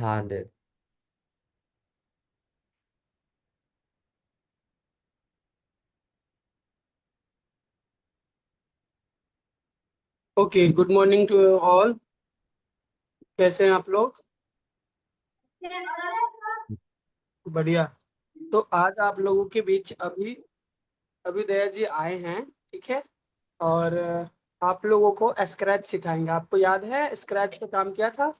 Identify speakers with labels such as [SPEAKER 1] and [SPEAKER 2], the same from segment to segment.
[SPEAKER 1] हाँ दे।
[SPEAKER 2] Okay, good morning to all. कैसे हैं आप लोग? बढ़िया। तो आज आप लोगों के बीच अभी अभी दया जी आए हैं, ठीक है। और आप लोगों को स्क्रैच सिखाएंगे। आपको याद है स्क्रैच पे काम किया था?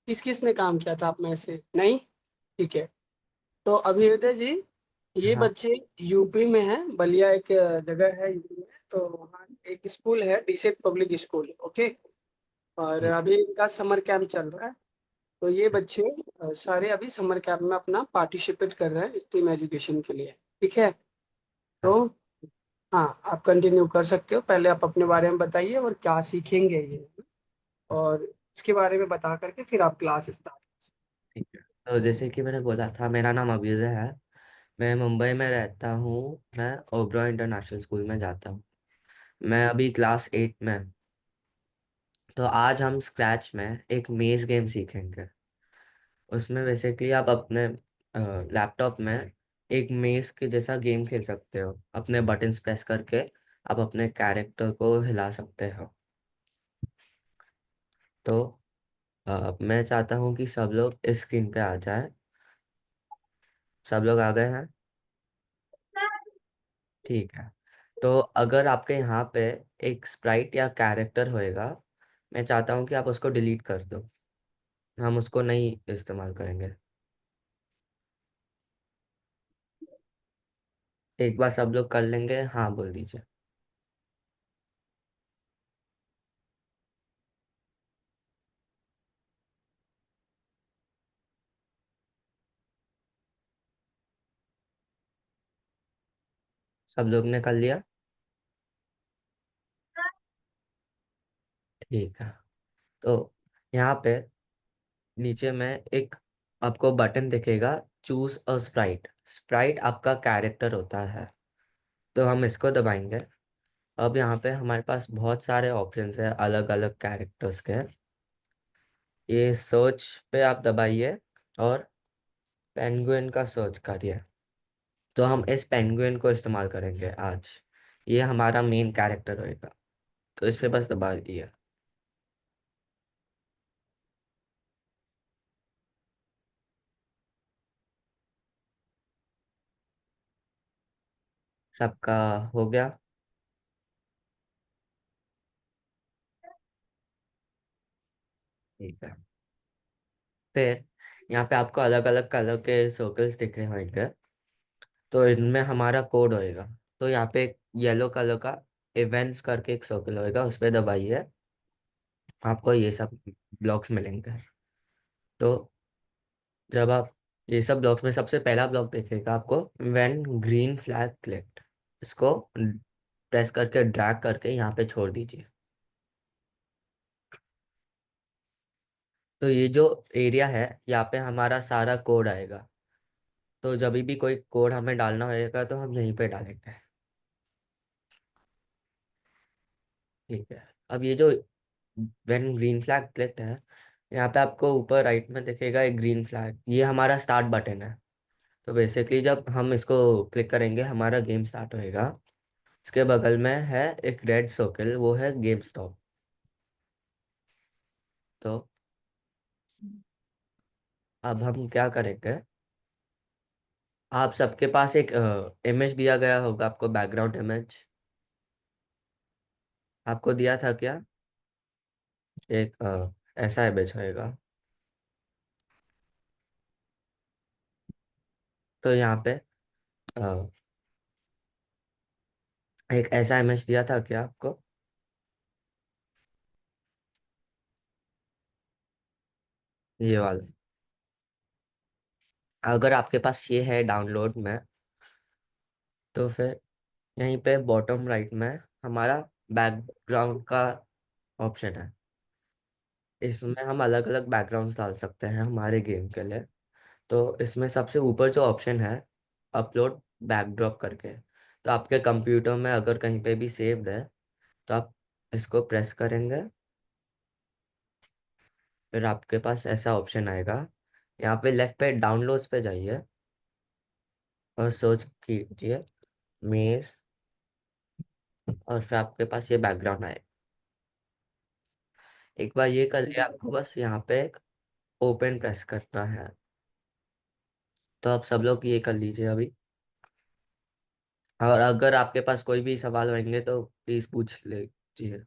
[SPEAKER 2] किस किस ने काम किया था आप में से? नहीं? ठीक है। तो अभियुदय जी, ये
[SPEAKER 1] हाँ।
[SPEAKER 2] बच्चे यूपी में हैं। बलिया एक जगह है यूपी में, तो वहाँ एक स्कूल है, डीसेट पब्लिक स्कूल। ओके। और अभी इनका समर कैंप चल रहा है। तो ये बच्चे सारे अभी समर कैंप में अपना पार्टिसिपेट कर रहे हैं स्टीम एजुकेशन के लिए। ठीक है।
[SPEAKER 1] हाँ।
[SPEAKER 2] तो हाँ, आप कंटिन्यू कर सकते हो। पहले आप अपने बारे में बताइए और क्या सीखेंगे ये, और इसके बारे में बता करके फिर आप क्लास स्टार्ट।
[SPEAKER 1] ठीक है। तो जैसे कि मैंने बोला था, मेरा नाम अभ्युदय है। मैं मुंबई में रहता हूँ। मैं ओबरॉय इंटरनेशनल स्कूल में जाता हूँ। मैं अभी क्लास 8 में। तो आज हम स्क्रैच में एक मेज गेम सीखेंगे। उसमें बेसिकली आप अपने लैपटॉप में एक मेज के जैसा गेम खेल सकते हो। अपने बटन्स प्रेस करके आप अपने कैरेक्टर को हिला सकते हो। तो मैं चाहता हूँ कि सब लोग इस स्क्रीन पे आ जाए। सब लोग आ गए हैं? ठीक है। तो अगर आपके यहाँ पे एक स्प्राइट या कैरेक्टर होएगा, मैं चाहता हूँ कि आप उसको डिलीट कर दो। हम उसको नहीं इस्तेमाल करेंगे। एक बार सब लोग कर लेंगे, हाँ बोल दीजिए। सब लोग ने कर लिया? ठीक है। तो यहाँ पे नीचे में एक आपको बटन दिखेगा, चूज अ स्प्राइट। स्प्राइट आपका कैरेक्टर होता है। तो हम इसको दबाएंगे। अब यहाँ पे हमारे पास बहुत सारे ऑप्शंस है अलग अलग कैरेक्टर्स के। ये सर्च पे आप दबाइए और पेंगुइन का सर्च करिए। तो हम इस पेंगुइन को इस्तेमाल करेंगे आज। ये हमारा मेन कैरेक्टर होएगा। तो इस पे बस दबा दिए। सबका हो गया? ठीक है। फिर यहाँ पे आपको अलग अलग कलर के सर्कल्स दिख रहे होंगे। तो इनमें हमारा कोड होएगा। तो यहाँ पे एक येलो कलर का इवेंट्स करके एक सर्कल होएगा, उस पर दबाइए। आपको ये सब ब्लॉक्स मिलेंगे। तो जब आप ये सब ब्लॉक्स में सबसे पहला ब्लॉक देखेगा आपको, व्हेन ग्रीन फ्लैग क्लिक्ड। इसको प्रेस करके ड्रैग करके यहाँ पे छोड़ दीजिए। तो ये जो एरिया है, यहाँ पे हमारा सारा कोड आएगा। तो जब भी कोई कोड हमें डालना होगा तो हम यहीं पे डालेंगे। ठीक है। अब ये जो व्हेन ग्रीन फ्लैग क्लिक्ड है, यहाँ पे आपको ऊपर राइट में दिखेगा एक ग्रीन फ्लैग, ये हमारा स्टार्ट बटन है। तो बेसिकली जब हम इसको क्लिक करेंगे हमारा गेम स्टार्ट होएगा। इसके बगल में है एक रेड सर्कल, वो है गेम स्टॉप। तो अब हम क्या करेंगे, आप सबके पास एक इमेज दिया गया होगा, आपको बैकग्राउंड इमेज आपको दिया था क्या? एक ऐसा इमेज होएगा। तो यहाँ पे अ, एक ऐसा इमेज दिया था क्या आपको? ये वाला। अगर आपके पास ये है डाउनलोड में, तो फिर यहीं पे बॉटम राइट में हमारा बैकग्राउंड का ऑप्शन है। इसमें हम अलग अलग बैकग्राउंड्स डाल सकते हैं हमारे गेम के लिए। तो इसमें सबसे ऊपर जो ऑप्शन है, अपलोड बैकड्रॉप करके, तो आपके कंप्यूटर में अगर कहीं पे भी सेव्ड है तो आप इसको प्रेस करेंगे। फिर आपके पास ऐसा ऑप्शन आएगा, यहाँ पे लेफ्ट पे डाउनलोड्स पे जाइए और सर्च कीजिए मेज, और फिर आपके पास ये बैकग्राउंड आए। एक बार ये कर लिया, आपको बस यहाँ पे ओपन प्रेस करना है। तो आप सब लोग ये कर लीजिए अभी, और अगर आपके पास कोई भी सवाल होंगे तो प्लीज पूछ लीजिए।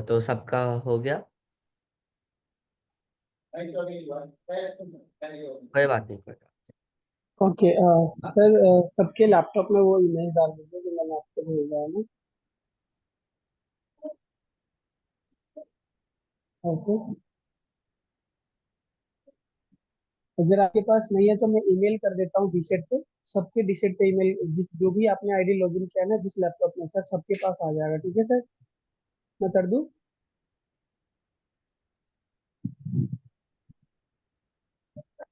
[SPEAKER 1] तो सबका हो गया, कोई बात नहीं, कोई बात।
[SPEAKER 2] ओके सर, सबके लैपटॉप में वो ईमेल डाल दीजिए जो मैंने आपको भेजा है ना। ओके, अगर आपके पास नहीं है तो मैं ईमेल कर देता हूँ डीसेट पे। सबके डीसेट पे ईमेल, जिस जो भी आपने आईडी लॉगिन किया है ना जिस लैपटॉप में, सर सबके पास आ जाएगा। ठीक है सर, मैं कर दूँ?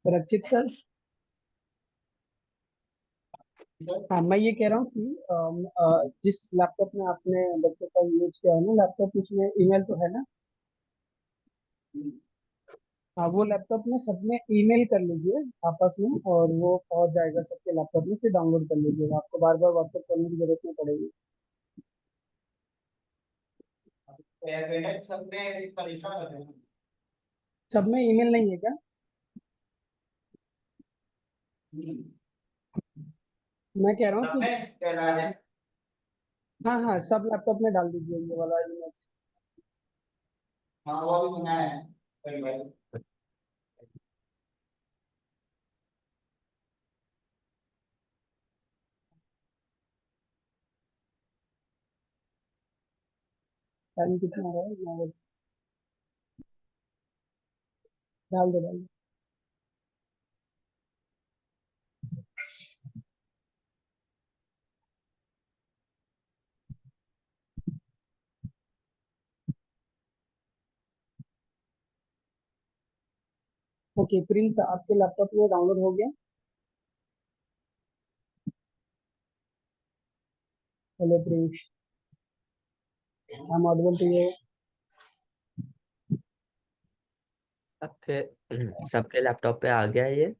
[SPEAKER 2] रक्षित सर। हाँ, मैं ये कह रहा हूँ कि जिस लैपटॉप में आपने बच्चों का यूज किया है ना लैपटॉप, उसमें ईमेल तो है ना? हाँ, वो लैपटॉप में सब में ईमेल कर लीजिए आपस में, और वो पहुंच जाएगा सबके लैपटॉप में। फिर डाउनलोड कर लीजिएगा, आपको बार बार व्हाट्सएप करने की जरूरत नहीं पड़ेगी। सब में ईमेल नहीं है क्या? मैं कह रहा हूँ कि हाँ हाँ, सब लैपटॉप में डाल दीजिए ये वाला ईमेल। टाइम कितना रहा है? 9 बजे। डाल दो, डाल दो। ओके प्रिंस, आपके लैपटॉप में डाउनलोड हो गया? Hello Prince, I am audible to you?
[SPEAKER 1] सबके सबके लैपटॉप पे आ गया है ये।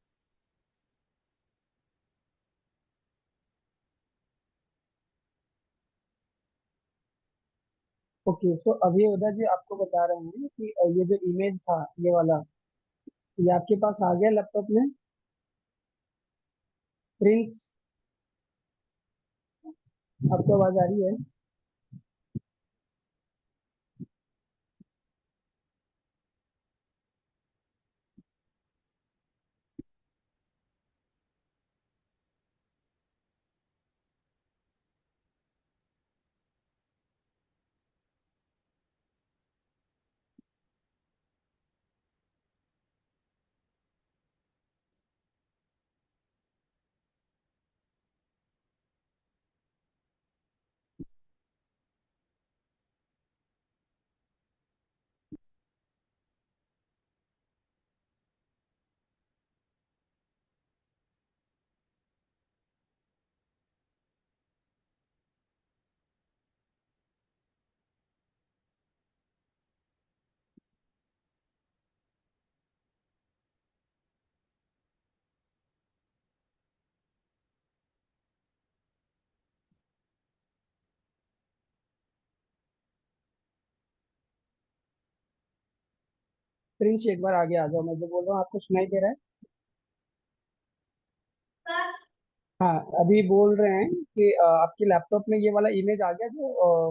[SPEAKER 2] ओके, तो अभी उदय जी आपको बता रहे हैं कि ये जो इमेज था ये वाला, ये आपके पास आ गया लैपटॉप में? प्रिंस, आपको आवाज आ रही है? प्रिंस एक बार आगे आ जाओ, मैं जो बोल रहा हूँ आपको सुनाई दे रहा है? हाँ, अभी बोल रहे हैं कि आपके लैपटॉप में ये वाला इमेज आ गया जो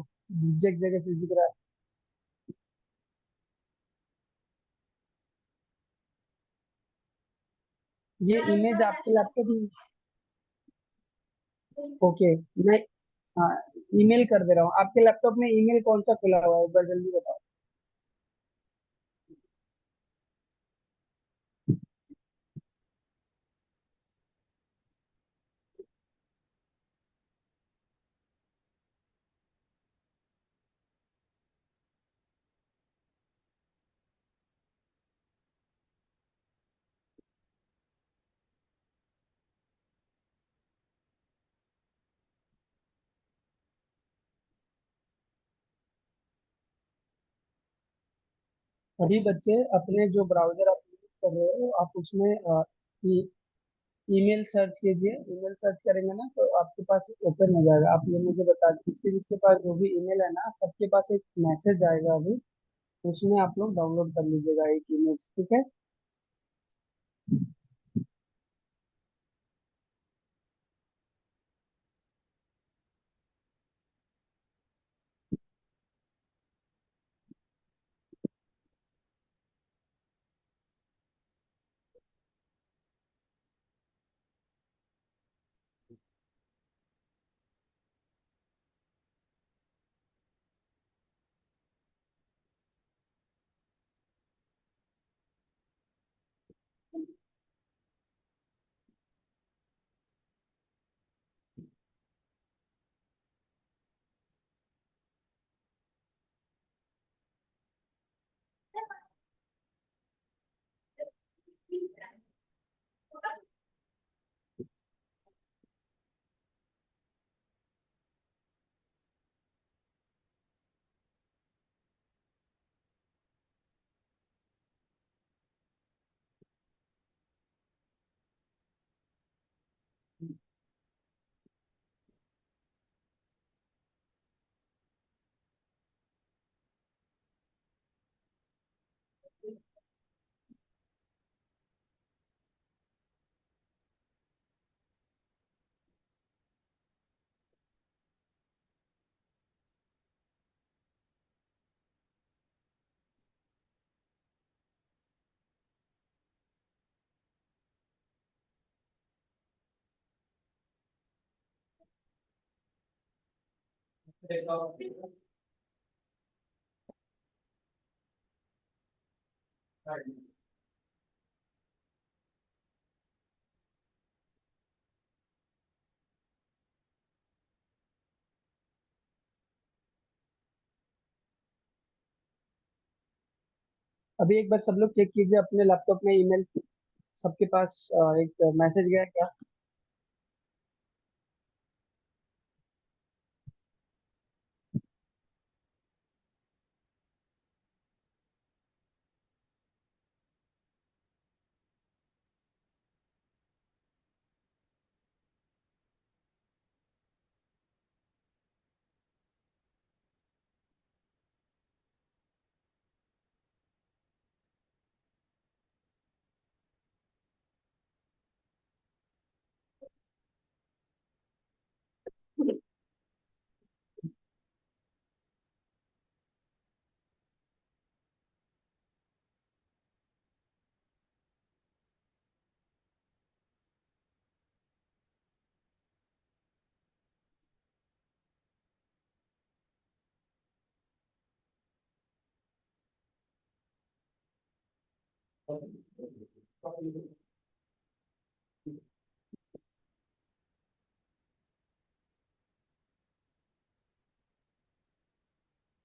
[SPEAKER 2] एक जगह से दिख रहा है। ये इमेज आपके लैपटॉप में। ओके। मैं, हाँ, ईमेल कर दे रहा हूँ। आपके लैपटॉप में ईमेल कौन सा खुला हुआ है, एक बार जल्दी बताओ। अभी बच्चे अपने जो ब्राउजर आप यूज कर रहे हो, आप उसमें ईमेल सर्च कीजिए। ईमेल सर्च करेंगे ना तो आपके पास ओपन हो जाएगा। आप ये मुझे बता दीजिए, जिसके जिसके पास जो भी ईमेल है ना, सबके पास एक मैसेज आएगा अभी। उसमें आप लोग डाउनलोड कर लीजिएगा एक इमेज, ठीक है। अभी एक बार सब लोग चेक कीजिए अपने लैपटॉप में ईमेल। सबके पास एक मैसेज गया क्या?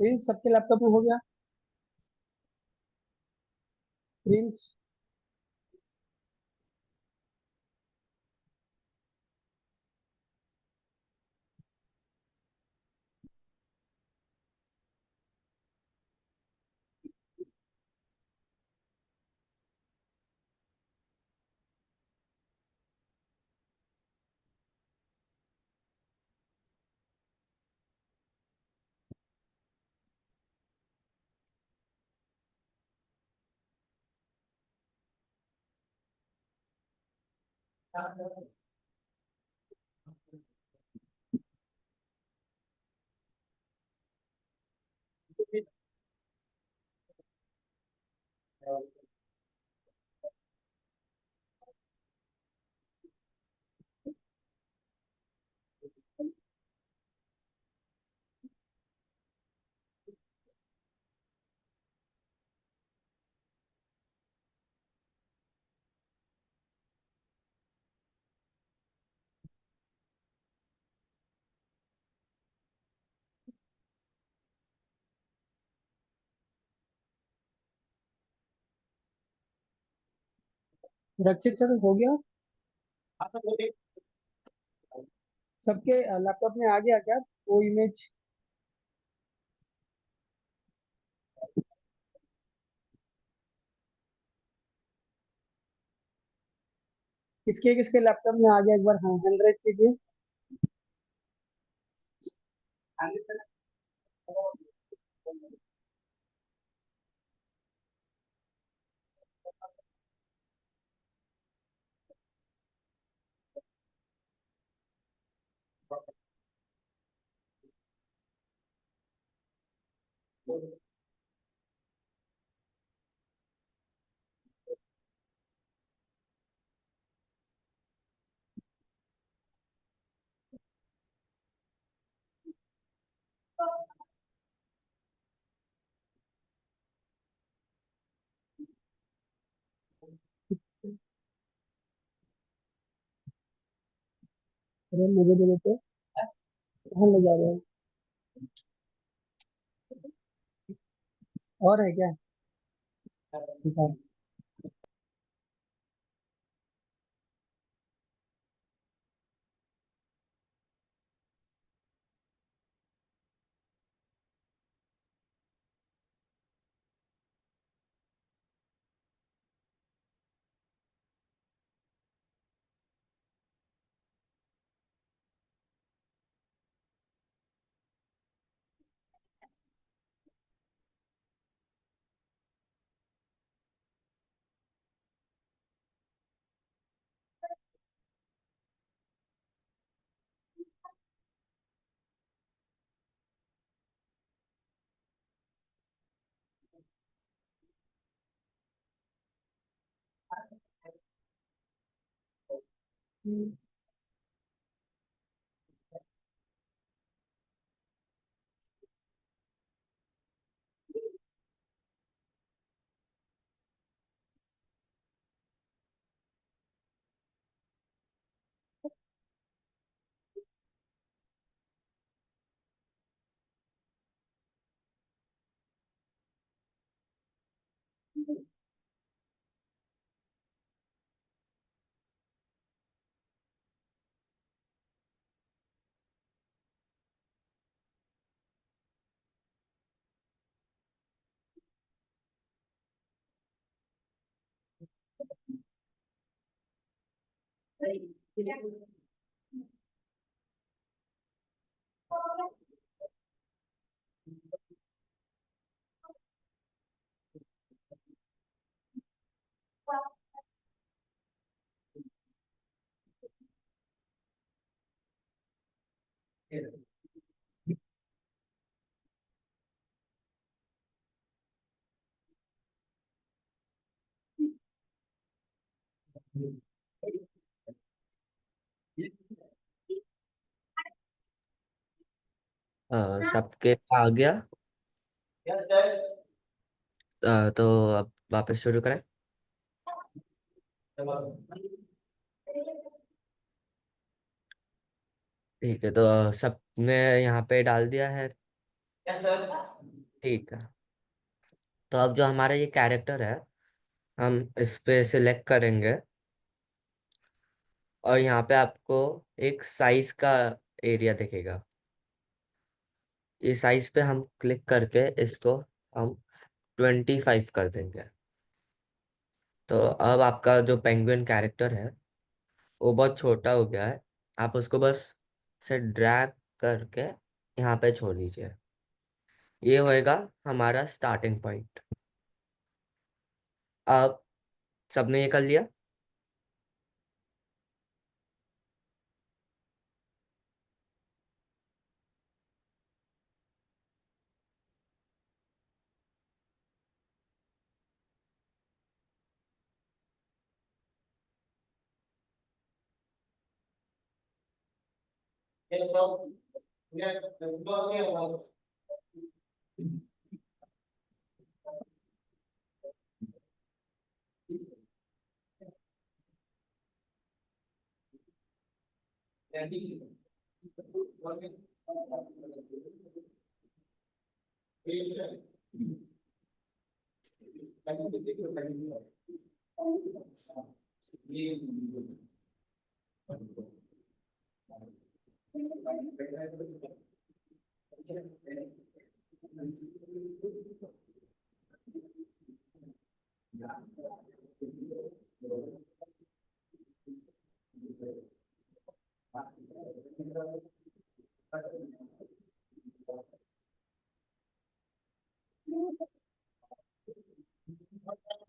[SPEAKER 2] प्रिंस सबके लैपटॉप में हो गया? प्रिंस। रक्षित सर हो गया? सबके लैपटॉप में आ गया क्या वो इमेज? किसके किसके लैपटॉप में आ गया, एक बार हैंड रेज कीजिए। अरे मुझे दे देते, कहाँ ले जा रहे हो? और है क्या? ठीक है।
[SPEAKER 1] सबके आ गया। तो अब वापस शुरू करें। ठीक है, तो सबने यहाँ पे डाल दिया है। ठीक है, तो अब जो हमारा ये कैरेक्टर है, हम इस पे सिलेक्ट करेंगे और यहाँ पे आपको एक साइज का एरिया दिखेगा। ये साइज पे हम क्लिक करके इसको हम 25 कर देंगे। तो अब आपका जो पेंगुइन कैरेक्टर है वो बहुत छोटा हो गया है। आप उसको बस से ड्रैग करके यहाँ पे छोड़ दीजिए। ये होएगा हमारा स्टार्टिंग पॉइंट। अब सबने ये कर लिया।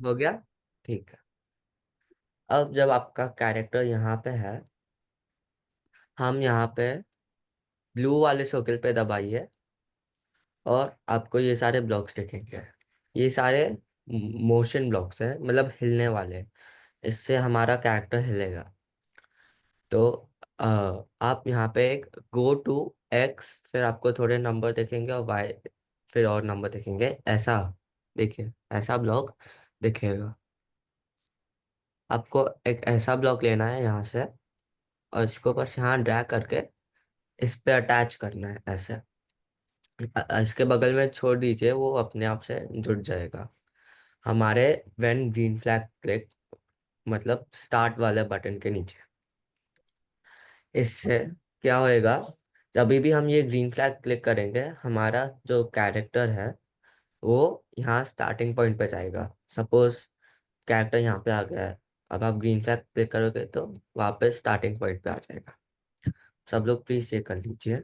[SPEAKER 1] हो गया। ठीक है। अब जब आपका कैरेक्टर यहाँ पे है, हम यहाँ पे ब्लू वाले सर्कल पे दबाइए और आपको ये सारे ब्लॉक्स दिखेंगे। ये सारे मोशन ब्लॉक्स हैं, मतलब हिलने वाले। इससे हमारा कैरेक्टर हिलेगा। तो अ, आप यहाँ पे एक गो टू एक्स, फिर आपको थोड़े नंबर दिखेंगे, और वाई फिर और नंबर दिखेंगे। ऐसा देखिए, ऐसा ब्लॉक दिखेगा। आपको एक ऐसा ब्लॉक लेना है यहाँ से, और इसको बस यहाँ ड्रैग करके इस पे अटैच करना है ऐसे। इसके बगल में छोड़ दीजिए, वो अपने आप से जुड़ जाएगा हमारे व्हेन ग्रीन फ्लैग क्लिक, मतलब स्टार्ट वाले बटन के नीचे। इससे क्या होएगा, जब भी हम ये ग्रीन फ्लैग क्लिक करेंगे, हमारा जो कैरेक्टर है वो यहाँ स्टार्टिंग पॉइंट पे जाएगा। सपोज कैरेक्टर यहाँ पे आ गया है, अब आप ग्रीन फ्लैग क्लिक करोगे तो वापस स्टार्टिंग पॉइंट पे आ जाएगा। सब लोग प्लीज ये कर लीजिए।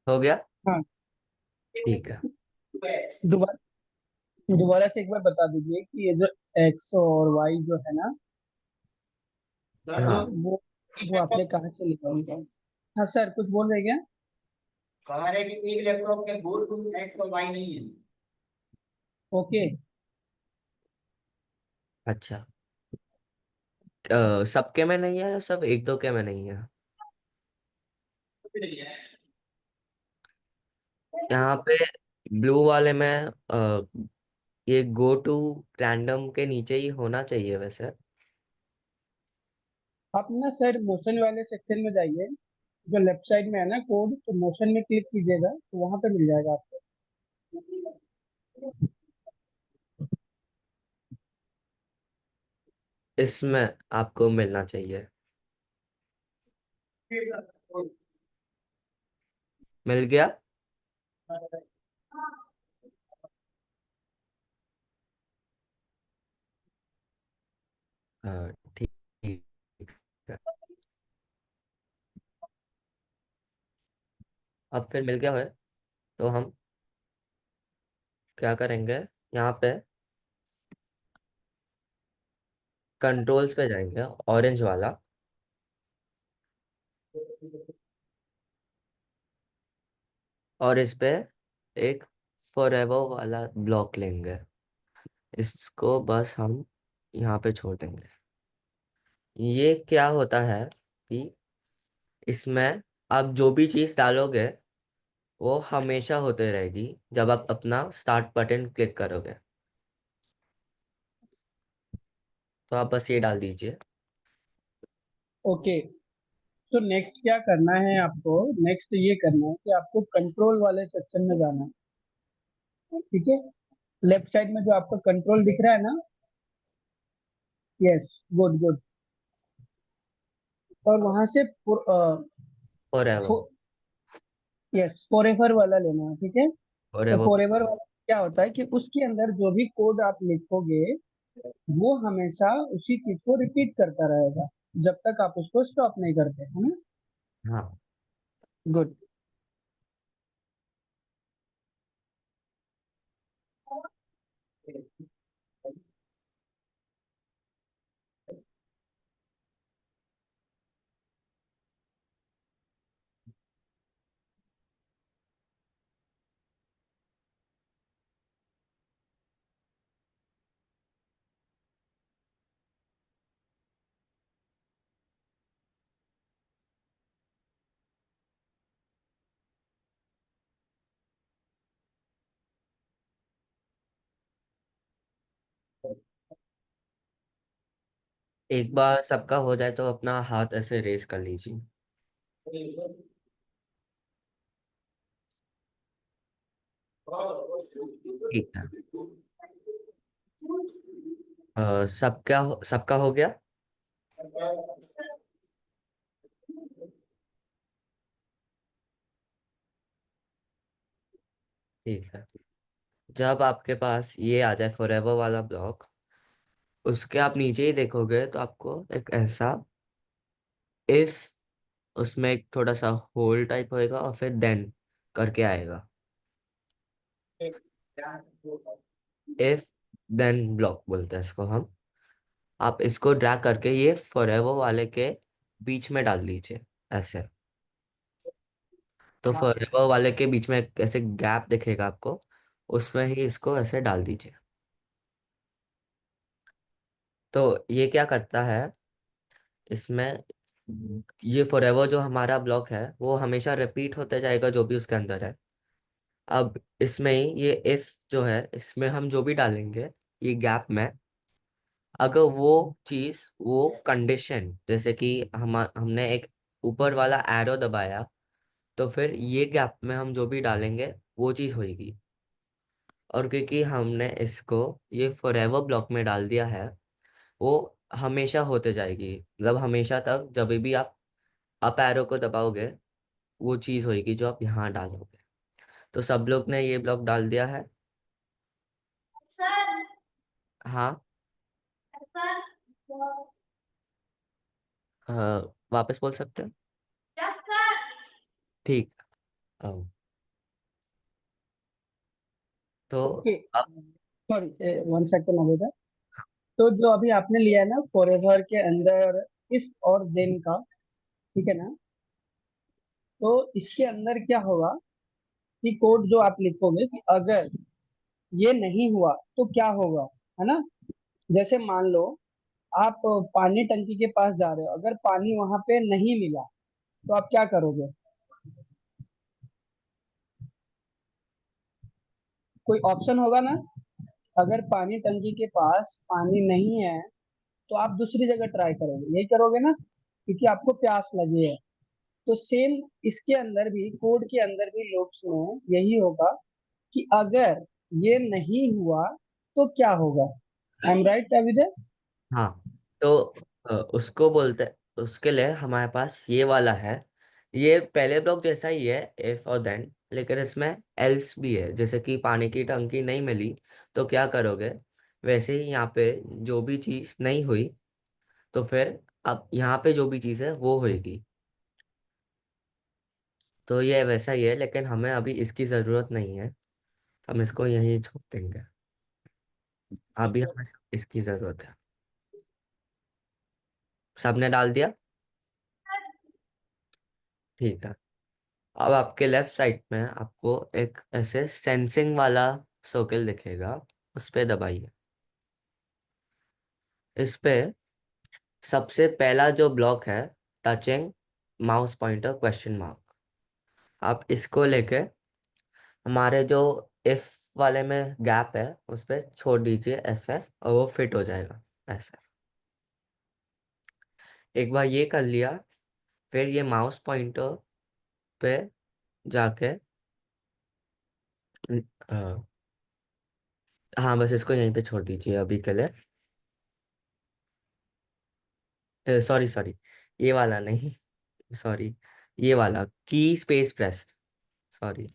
[SPEAKER 1] हो गया।
[SPEAKER 2] हाँ,
[SPEAKER 1] ठीक है।
[SPEAKER 2] दोबारा दोबारा से एक बार बता दीजिए कि ये जो एक्स और वाई जो है ना,
[SPEAKER 1] हाँ।
[SPEAKER 2] वो वो आपने कहाँ से लिखा उनका? हाँ सर, कुछ बोल रहे क्या?
[SPEAKER 3] हमारे एक लैपटॉप में गो टू एक्स और वाई नहीं है।
[SPEAKER 2] ओके।
[SPEAKER 1] अच्छा, सबके में नहीं है या सिर्फ एक दो के में नहीं है? यहाँ पे ब्लू वाले में ये गो टू रैंडम के नीचे ही होना चाहिए वैसे।
[SPEAKER 2] आप ना सर मोशन वाले सेक्शन में जाइए, जो लेफ्ट साइड में है ना कोड, तो मोशन में क्लिक कीजिएगा तो वहां पे मिल जाएगा आपको।
[SPEAKER 1] इसमें आपको मिलना चाहिए। मिल गया। ठीक ठीक है। अब फिर मिल गया है, तो हम क्या करेंगे, यहाँ पे कंट्रोल्स पे जाएंगे, ऑरेंज वाला। और इस पे एक फॉरएवर वाला ब्लॉक लेंगे। इसको बस हम यहाँ पे छोड़ देंगे। ये क्या होता है कि इसमें आप जो भी चीज़ डालोगे वो हमेशा होते रहेगी जब आप अपना स्टार्ट बटन क्लिक करोगे। तो आप बस ये डाल दीजिए।
[SPEAKER 2] ओके। तो नेक्स्ट क्या करना है आपको? नेक्स्ट ये करना है कि आपको कंट्रोल वाले सेक्शन में जाना है, ठीक है? लेफ्ट साइड में जो आपको कंट्रोल दिख रहा है ना, यस, गुड गुड। और वहां से
[SPEAKER 1] फॉरएवर।
[SPEAKER 2] यस, फॉरएवर वाला लेना है, ठीक है।
[SPEAKER 1] और
[SPEAKER 2] तो
[SPEAKER 1] वो
[SPEAKER 2] फॉरएवर वाला क्या होता है कि उसके अंदर जो भी कोड आप लिखोगे वो हमेशा उसी चीज को रिपीट करता रहेगा जब तक आप उसको स्टॉप नहीं करते, है ना।
[SPEAKER 1] हाँ,
[SPEAKER 2] गुड।
[SPEAKER 1] एक बार सबका हो जाए तो अपना हाथ ऐसे रेस कर लीजिए। ठीक है। सबका हो गया। ठीक है। जब आपके पास ये आ जाए फॉरएवर वाला ब्लॉक, उसके आप नीचे ही देखोगे तो आपको एक ऐसा इफ, उसमें एक थोड़ा सा होल टाइप होएगा और फिर देन करके आएगा। इफ देन ब्लॉक बोलते हैं इसको हम। आप इसको ड्रैग करके ये फॉरएवर वाले के बीच में डाल दीजिए ऐसे। तो
[SPEAKER 2] हाँ,
[SPEAKER 1] फॉरएवर वाले के बीच में एक ऐसे गैप दिखेगा आपको, उसमें ही इसको ऐसे डाल दीजिए। तो ये क्या करता है इसमें, ये फॉरएवर जो हमारा ब्लॉक है वो हमेशा रिपीट होते जाएगा जो भी उसके अंदर है। अब इसमें ही ये इफ जो है इसमें हम जो भी डालेंगे ये गैप में, अगर वो चीज वो कंडीशन जैसे कि हमने एक ऊपर वाला एरो दबाया, तो फिर ये गैप में हम जो भी डालेंगे वो चीज होगी। और क्योंकि हमने इसको ये फॉरएवर ब्लॉक में डाल दिया है, वो हमेशा होते जाएगी, मतलब हमेशा तक जब भी आप अप एरो को दबाओगे वो चीज होगी जो आप यहाँ डालोगे। तो सब लोग ने ये ब्लॉक डाल दिया है।
[SPEAKER 3] सर,
[SPEAKER 1] हाँ।
[SPEAKER 3] सर,
[SPEAKER 1] वापस बोल सकते हैं।
[SPEAKER 3] Yes sir.
[SPEAKER 1] ठीक। अ, तो
[SPEAKER 2] ओके।
[SPEAKER 1] अब
[SPEAKER 2] सॉरी, 1 सेकंड अभी था। तो जो अभी आपने लिया है ना फॉरएवर के अंदर इफ और देन का, ठीक है ना। तो इसके अंदर क्या होगा कि कोड जो आप लिखोगे कि अगर ये नहीं हुआ तो क्या होगा, है ना। जैसे मान लो आप पानी टंकी के पास जा रहे हो, अगर पानी वहां पे नहीं मिला तो आप क्या करोगे। कोई ऑप्शन होगा ना। अगर पानी टंकी के पास पानी नहीं है तो आप दूसरी जगह ट्राई करोगे, यही करोगे ना, क्योंकि आपको प्यास लगी है। तो सेम इसके अंदर भी, कोड के अंदर भी लूप्स में यही होगा कि अगर ये नहीं हुआ तो क्या होगा। आई एम राइट अविदे।
[SPEAKER 1] हाँ, तो उसको बोलते, उसके लिए हमारे पास ये वाला है। ये पहले ब्लॉक जैसा ही है इफ और देन, लेकिन इसमें एल्स भी है। जैसे कि पानी की टंकी नहीं मिली तो क्या करोगे, वैसे ही यहाँ पे जो भी चीज़ नहीं हुई तो फिर अब यहाँ पे जो भी चीज़ है वो होएगी। तो ये वैसा ही है, लेकिन हमें अभी इसकी ज़रूरत नहीं है, हम इसको यहीं छोड़ देंगे। अभी हमें इसकी ज़रूरत है। सबने डाल दिया। ठीक है। अब आपके लेफ्ट साइड में आपको एक ऐसे सेंसिंग वाला सर्कल दिखेगा, उस पे दबाइए। इस पे सबसे पहला जो ब्लॉक है, touching mouse pointer question mark, आप इसको लेके हमारे जो इफ वाले में गैप है उस पे छोड़ दीजिए ऐसे, और वो फिट हो जाएगा ऐसे। एक बार ये कर लिया, फिर ये माउस पॉइंटर पे जाके अ, हाँ बस इसको यहीं पे छोड़ दीजिए अभी के लिए। सॉरी सॉरी, ये वाला नहीं, सॉरी, ये वाला की स्पेस प्रेस, सॉरी,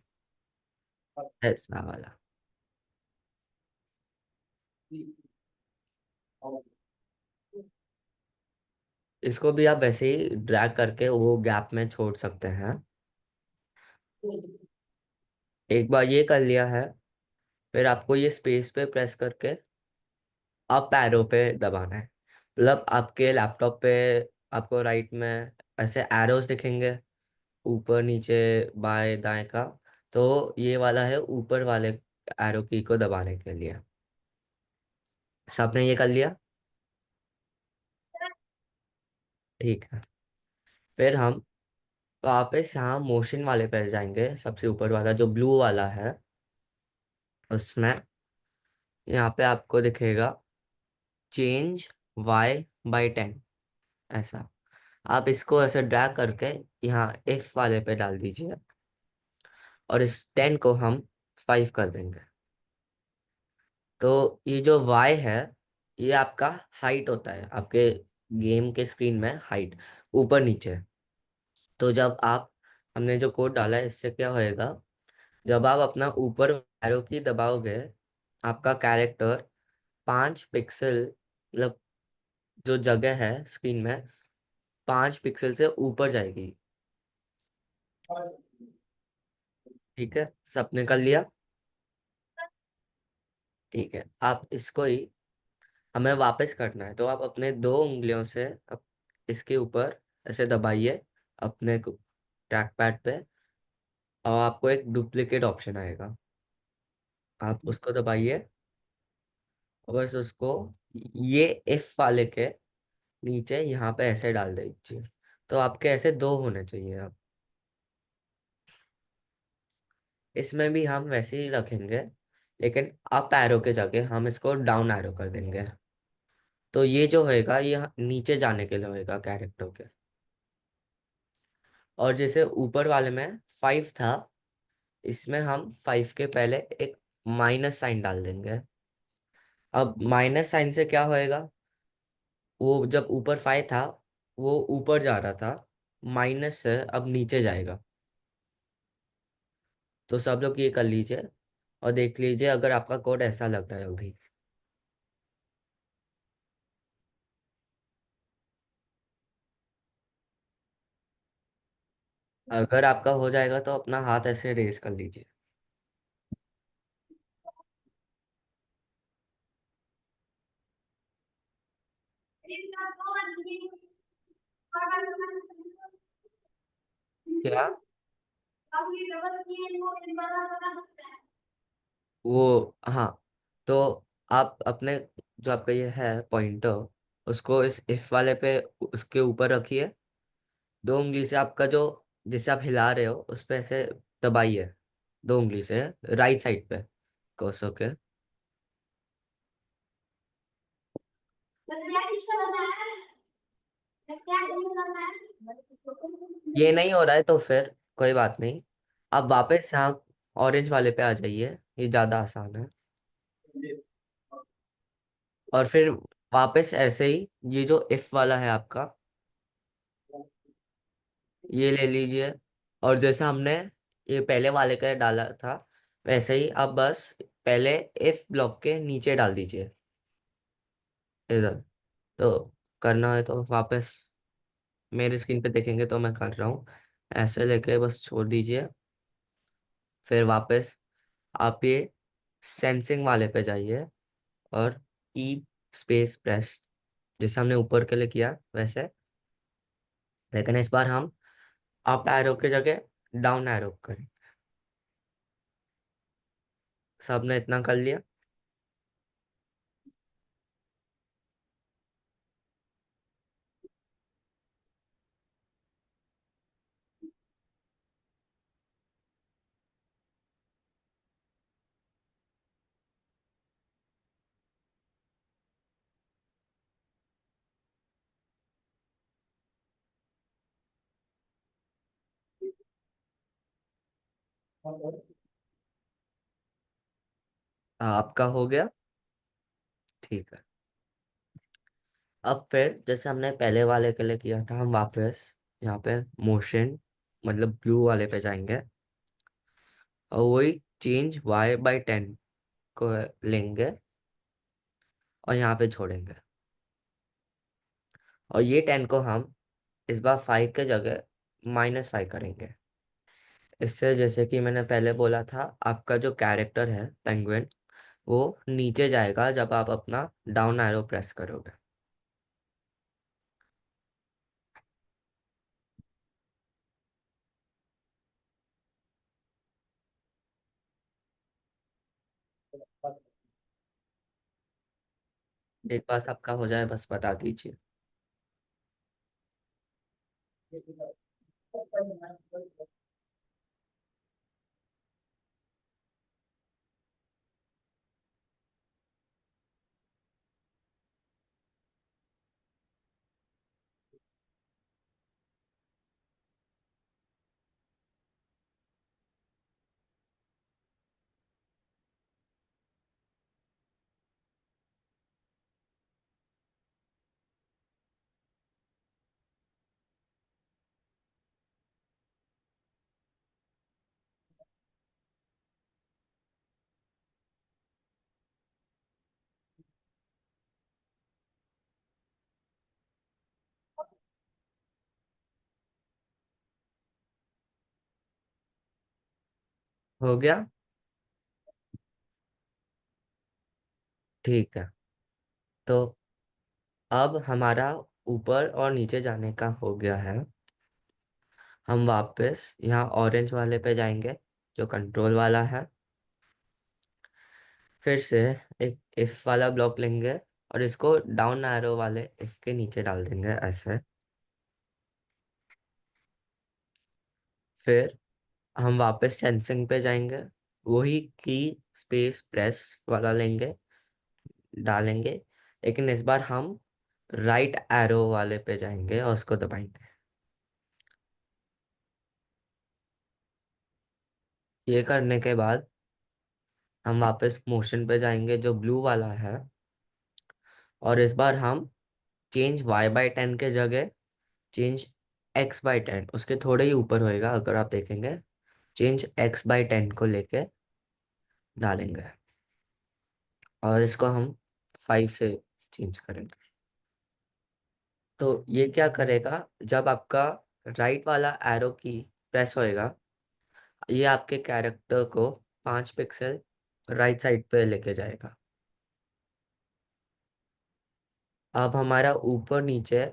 [SPEAKER 1] ऐसा वाला। इसको भी आप वैसे ही ड्रैग करके वो गैप में छोड़ सकते हैं। एक बार ये कर लिया है, फिर आपको ये स्पेस पे प्रेस करके अप एरो पे दबाना है। मतलब आपके लैपटॉप पे आपको राइट में ऐसे एरोस दिखेंगे, ऊपर नीचे बाएं दाएं का। तो ये वाला है ऊपर वाले एरो की को दबाने के लिए। सबने ये कर लिया? ठीक है। फिर हम वापस यहाँ मोशन वाले पे जाएंगे, सबसे ऊपर वाला जो ब्लू वाला है उसमें। यहाँ पे आपको दिखेगा चेंज y/10, ऐसा। आप इसको ऐसे ड्रैग करके यहाँ F वाले पे डाल दीजिए, और इस 10 को हम 5 कर देंगे। तो ये जो y है, ये आपका हाइट होता है आपके गेम के स्क्रीन में, हाइट ऊपर नीचे। तो जब आप हमने जो कोड डाला है, इससे क्या होएगा, जब आप अपना ऊपर एरो की दबाओगे, आपका कैरेक्टर 5 पिक्सल, मतलब जो जगह है स्क्रीन में, 5 पिक्सल से ऊपर जाएगी। ठीक है, सबने कर लिया? ठीक है, आप इसको ही हमें वापस करना है, तो आप अपने 2 उंगलियों से इसके ऊपर ऐसे दबाइए अपने ट्रैक पैड पे, और आपको एक डुप्लीकेट ऑप्शन आएगा, आप उसको दबाइए। और बस उसको ये F वाले के नीचे यहाँ पे ऐसे डाल दीजिए। तो आपके ऐसे 2 होने चाहिए अब। इसमें भी हम वैसे ही रखेंगे, लेकिन अप एरो के जगह हम इसको डाउन एरो कर देंगे। तो ये जो होएगा, ये नीचे जाने के लिए होएगा कैरेक्टर के। और जैसे ऊपर वाले में 5 था, इसमें हम 5 के पहले एक माइनस साइन डाल देंगे। अब माइनस साइन से क्या होएगा, वो जब ऊपर 5 था, वो ऊपर जा रहा था, माइनस से अब नीचे जाएगा। तो सब लोग ये कर लीजिए और देख लीजिए अगर आपका कोड ऐसा लग रहा है अभी। अगर आपका हो जाएगा तो अपना हाथ ऐसे रेस कर लीजिए। क्या? वो, हाँ। तो आप अपने जो आपका ये है पॉइंटर, उसको इस इफ वाले पे उसके ऊपर रखिए। 2 उंगली से आपका जो, जिसे आप हिला रहे हो उस पे ऐसे दबाइए, 2 उंगली से राइट साइड पे कर्सर के। ये नहीं हो रहा है तो फिर कोई बात नहीं, आप वापस यहाँ ऑरेंज वाले पे आ जाइए, ये ज्यादा आसान है। और फिर वापस ऐसे ही ये जो इफ वाला है आपका, ये ले लीजिए। और जैसे हमने ये पहले वाले का डाला था, वैसे ही आप बस पहले इफ ब्लॉक के नीचे डाल दीजिए इधर। तो करना है तो वापस मेरे स्क्रीन पे देखेंगे तो मैं कर रहा हूँ, ऐसे लेके बस छोड़ दीजिए। फिर वापस आप ये सेंसिंग वाले पे जाइए और की स्पेस प्रेस, जैसे हमने ऊपर के लिए किया वैसे, लेकिन इस बार हम अप एरो की जगह डाउन एरो करें। सबने इतना कर लिया? आपका हो गया? ठीक है। अब फिर जैसे हमने पहले वाले के लिए किया था, हम वापस यहाँ पे मोशन, मतलब ब्लू वाले पे जाएंगे। और वही चेंज y/10 को लेंगे और यहाँ पे छोड़ेंगे। और ये 10 को हम इस बार 5 के जगह -5 करेंगे। इससे जैसे कि मैंने पहले बोला था, आपका जो कैरेक्टर है पेंगुइन, वो नीचे जाएगा जब आप अपना डाउन एरो प्रेस करोगे। एक बार सबका हो जाए बस बता दीजिए। हो गया। ठीक है। तो अब हमारा ऊपर और नीचे जाने का हो गया है। हम वापस यहाँ ऑरेंज वाले पे जाएंगे जो कंट्रोल वाला है। फिर से एक इफ वाला ब्लॉक लेंगे और इसको डाउन एरो वाले इफ के नीचे डाल देंगे ऐसे। फिर हम वापस सेंसिंग पे जाएंगे, वही की स्पेस प्रेस वाला लेंगे, डालेंगे, लेकिन इस बार हम राइट एरो वाले पे जाएंगे और उसको दबाएंगे। ये करने के बाद हम वापस मोशन पे जाएंगे जो ब्लू वाला है, और इस बार हम चेंज y/10 के जगह चेंज x/10, उसके थोड़े ही ऊपर होएगा अगर आप देखेंगे, चेंज x/10 को लेके डालेंगे और इसको हम 5 से चेंज करेंगे। तो ये क्या करेगा, जब आपका राइट वाला एरो की प्रेस होएगा, ये आपके कैरेक्टर को 5 पिक्सल राइट साइड पे लेके जाएगा। अब हमारा ऊपर नीचे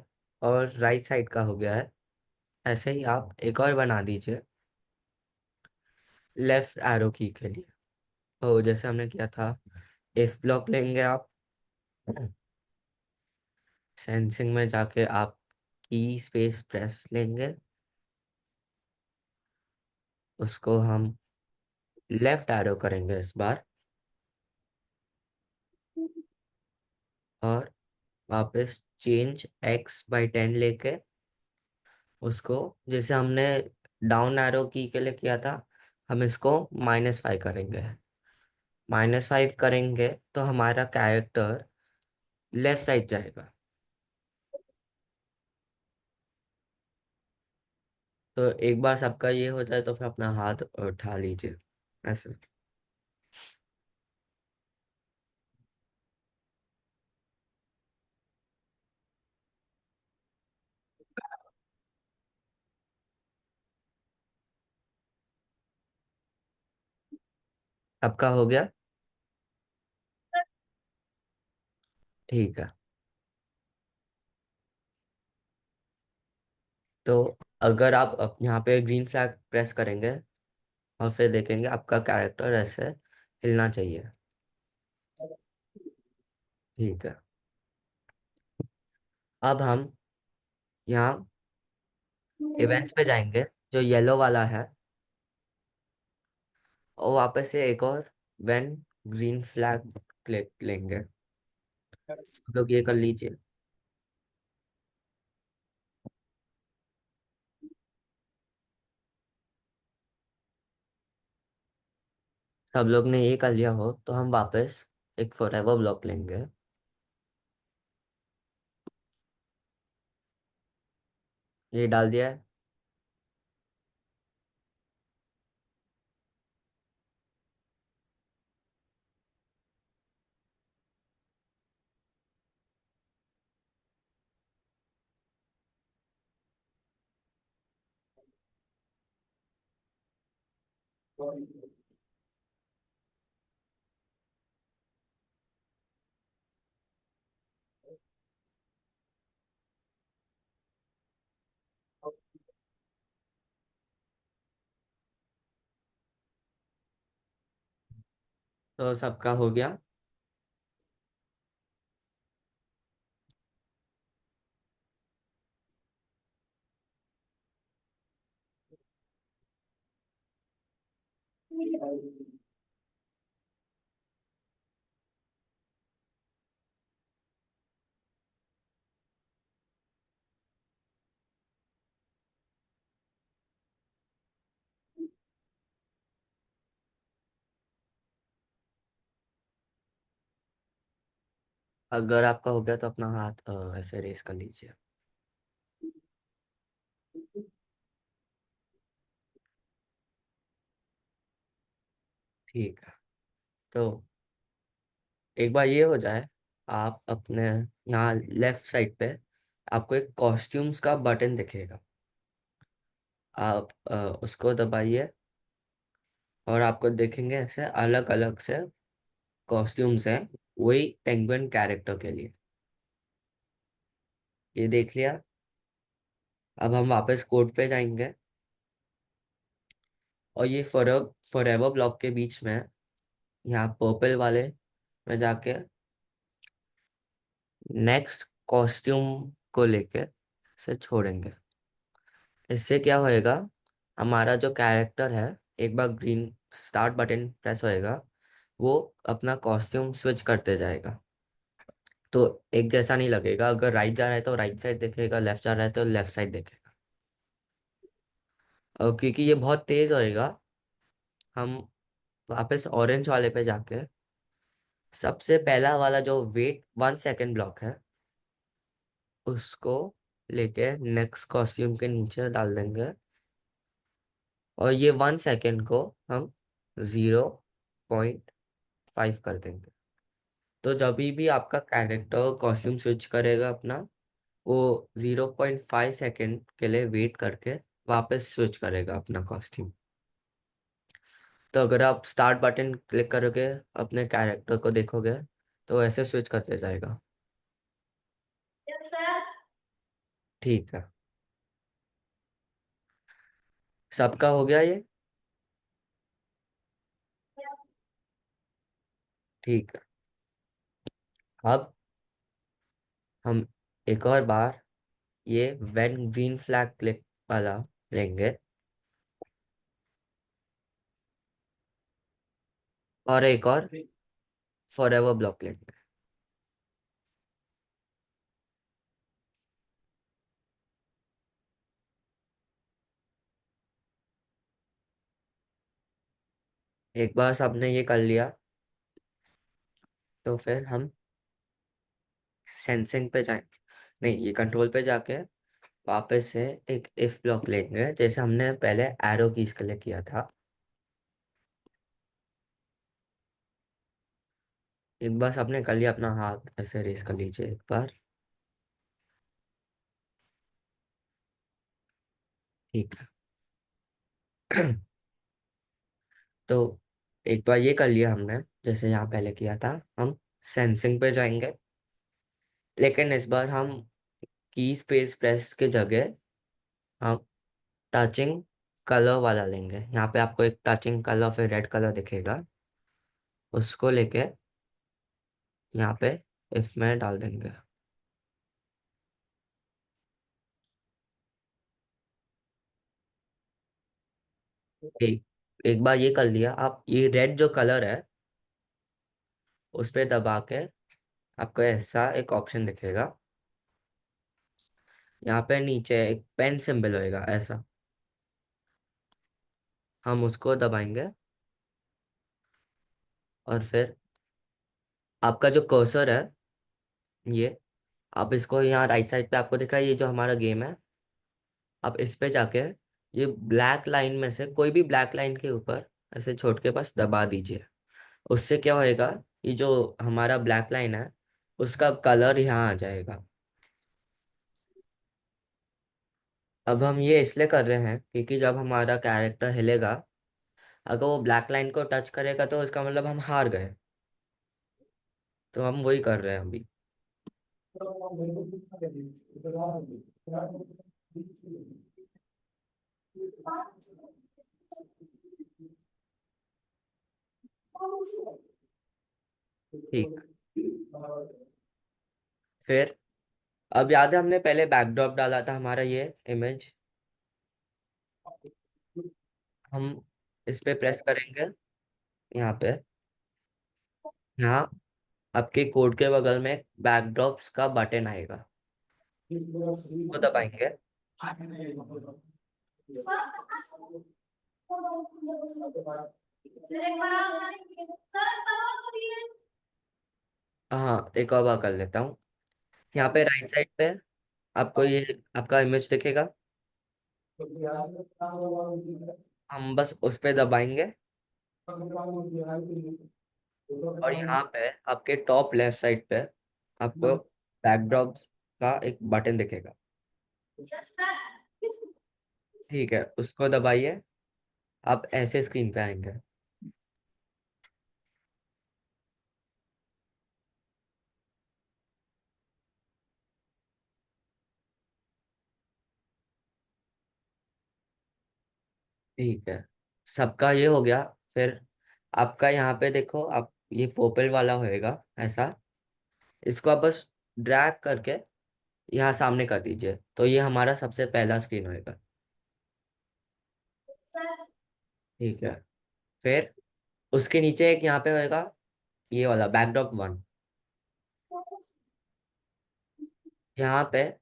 [SPEAKER 1] और राइट साइड का हो गया है। ऐसे ही आप एक और बना दीजिए लेफ्ट एरो की के लिए। तो जैसे हमने किया था, इफ ब्लॉक लेंगे आप, सेंसिंग में जाके आप की स्पेस प्रेस लेंगे, उसको हम लेफ्ट एरो करेंगे इस बार, और वापस चेंज x/10 लेके उसको, जैसे हमने डाउन एरो की के लिए किया था, हम इसको -5 करेंगे। -5 करेंगे तो हमारा कैरेक्टर लेफ्ट साइड जाएगा। तो एक बार सबका ये हो जाए तो फिर अपना हाथ उठा लीजिए ऐसे। सबका हो गया। ठीक है। तो अगर आप यहाँ पे ग्रीन फ्लैग प्रेस करेंगे और फिर देखेंगे आपका कैरेक्टर ऐसे हिलना चाहिए। ठीक है। अब हम यहाँ इवेंट्स पे जाएंगे जो येलो वाला है, और वापस से एक और व्हेन ग्रीन फ्लैग क्लिक लेंगे। सब लोग ये कर लीजिए। सब लोग ने ये कर लिया हो तो हम वापस एक फॉरएवर ब्लॉक लेंगे। ये डाल दिया है। तो सबका हो गया। अगर आपका हो गया तो अपना हाथ ऐसे रेस कर लीजिए। ठीक है। तो एक बार ये हो जाए, आप अपने यहाँ लेफ्ट साइड पे आपको एक कॉस्ट्यूम्स का बटन दिखेगा। आप उसको दबाइए और आपको देखेंगे ऐसे अलग अलग से कॉस्ट्यूम्स हैं, वही पेंगुइन कैरेक्टर के लिए। ये देख लिया। अब हम वापस कोड पे जाएंगे और ये फॉरएवर ब्लॉक के बीच में यहाँ पर्पल वाले में जाके नेक्स्ट कॉस्ट्यूम को लेके से छोड़ेंगे। इससे क्या होएगा, हमारा जो कैरेक्टर है, एक बार ग्रीन स्टार्ट बटन प्रेस होएगा, वो अपना कॉस्ट्यूम स्विच करते जाएगा। तो एक जैसा नहीं लगेगा, अगर राइट जा रहा है तो राइट साइड देखेगा, लेफ्ट जा रहा है तो लेफ्ट साइड देखेगा। और क्योंकि ये बहुत तेज होएगा, हम वापस ऑरेंज वाले पे जाके सबसे पहला वाला जो वेट 1 सेकेंड ब्लॉक है, उसको लेके नेक्स्ट कॉस्ट्यूम के नीचे डाल देंगे। और ये 1 सेकेंड को हम 0.5 कर देंगे। तो जब भी आपका कैरेक्टर कॉस्ट्यूम स्विच करेगा अपना, वो 0.5 सेकेंड के लिए वेट करके वापस स्विच करेगा अपना कॉस्ट्यूम। तो अगर आप स्टार्ट बटन क्लिक करोगे, अपने कैरेक्टर को देखोगे, तो ऐसे स्विच करते जाएगा। ठीक है। सबका हो गया ये? ठीक है। अब हम एक और बार ये व्हेन ग्रीन फ्लैग क्लिक वाला लेंगे और एक और फॉरएवर ब्लॉक लेंगे। एक बार सबने ये कर लिया, तो फिर हम सेंसिंग पे जाएंगे। नहीं, ये कंट्रोल पे जाके वापस से एक इफ ब्लॉक लेंगे, जैसे हमने पहले एरो कीज के लिए किया था। एक बार सबने कर लिया, अपना हाथ ऐसे रेस कर लीजिए एक बार। ठीक है। तो एक बार ये कर लिया हमने, जैसे यहाँ पहले किया था। हम सेंसिंग पे जाएंगे, लेकिन इस बार हम की स्पेस प्रेस के जगह हम टचिंग कलर वाला लेंगे। यहाँ पे आपको एक टचिंग कलर फिर रेड कलर दिखेगा, उसको लेके यहाँ पे इफ में डाल देंगे। एक एक बार ये कर लिया, आप ये रेड जो कलर है उस पे दबा के आपको ऐसा एक ऑप्शन दिखेगा। यहाँ पे नीचे एक पेन सिंबल होएगा ऐसा, हम उसको दबाएंगे। और फिर आपका जो कर्सर है, ये आप इसको यहाँ राइट साइड पे आपको दिख रहा है, ये जो हमारा गेम है, आप इस पे जाके ये ब्लैक लाइन में से कोई भी ब्लैक लाइन के ऊपर ऐसे छोड़ के बस दबा दीजिए। उससे क्या होएगा, ये जो हमारा ब्लैक लाइन है उसका कलर यहाँ आ जाएगा। अब हम ये इसलिए कर रहे हैं क्योंकि जब हमारा कैरेक्टर हिलेगा, अगर वो ब्लैक लाइन को टच करेगा तो इसका मतलब हम हार गए। तो हम वही कर रहे हैं अभी। ठीक। फिर अब याद है हमने पहले बैकड्रॉप डाला था हमारा ये इमेज। हम इस पे प्रेस करेंगे, यहाँ पे। यहाँ आपके कोड के बगल में बैकड्रॉप्स का बटन आएगा, वो दबाएंगे। हाँ, एक और बार कर लेता हूँ। यहाँ पे राइट साइड पे आपको ये आपका इमेज दिखेगा। हम बस उस पे दबाएंगे, और यहाँ पे आपके टॉप लेफ्ट साइड पे आपको बैकड्रॉप का एक बटन दिखेगा। ठीक है, उसको दबाइए। आप ऐसे स्क्रीन पे आएंगे। ठीक है, सबका ये हो गया। फिर आपका यहाँ पे देखो, आप ये पोर्टल वाला होएगा ऐसा। इसको आप बस ड्रैग करके यहाँ सामने कर दीजिए, तो ये हमारा सबसे पहला स्क्रीन होएगा। ठीक है। फिर उसके नीचे एक यहाँ पे होएगा, ये वाला बैकड्रॉप 1। यहाँ पे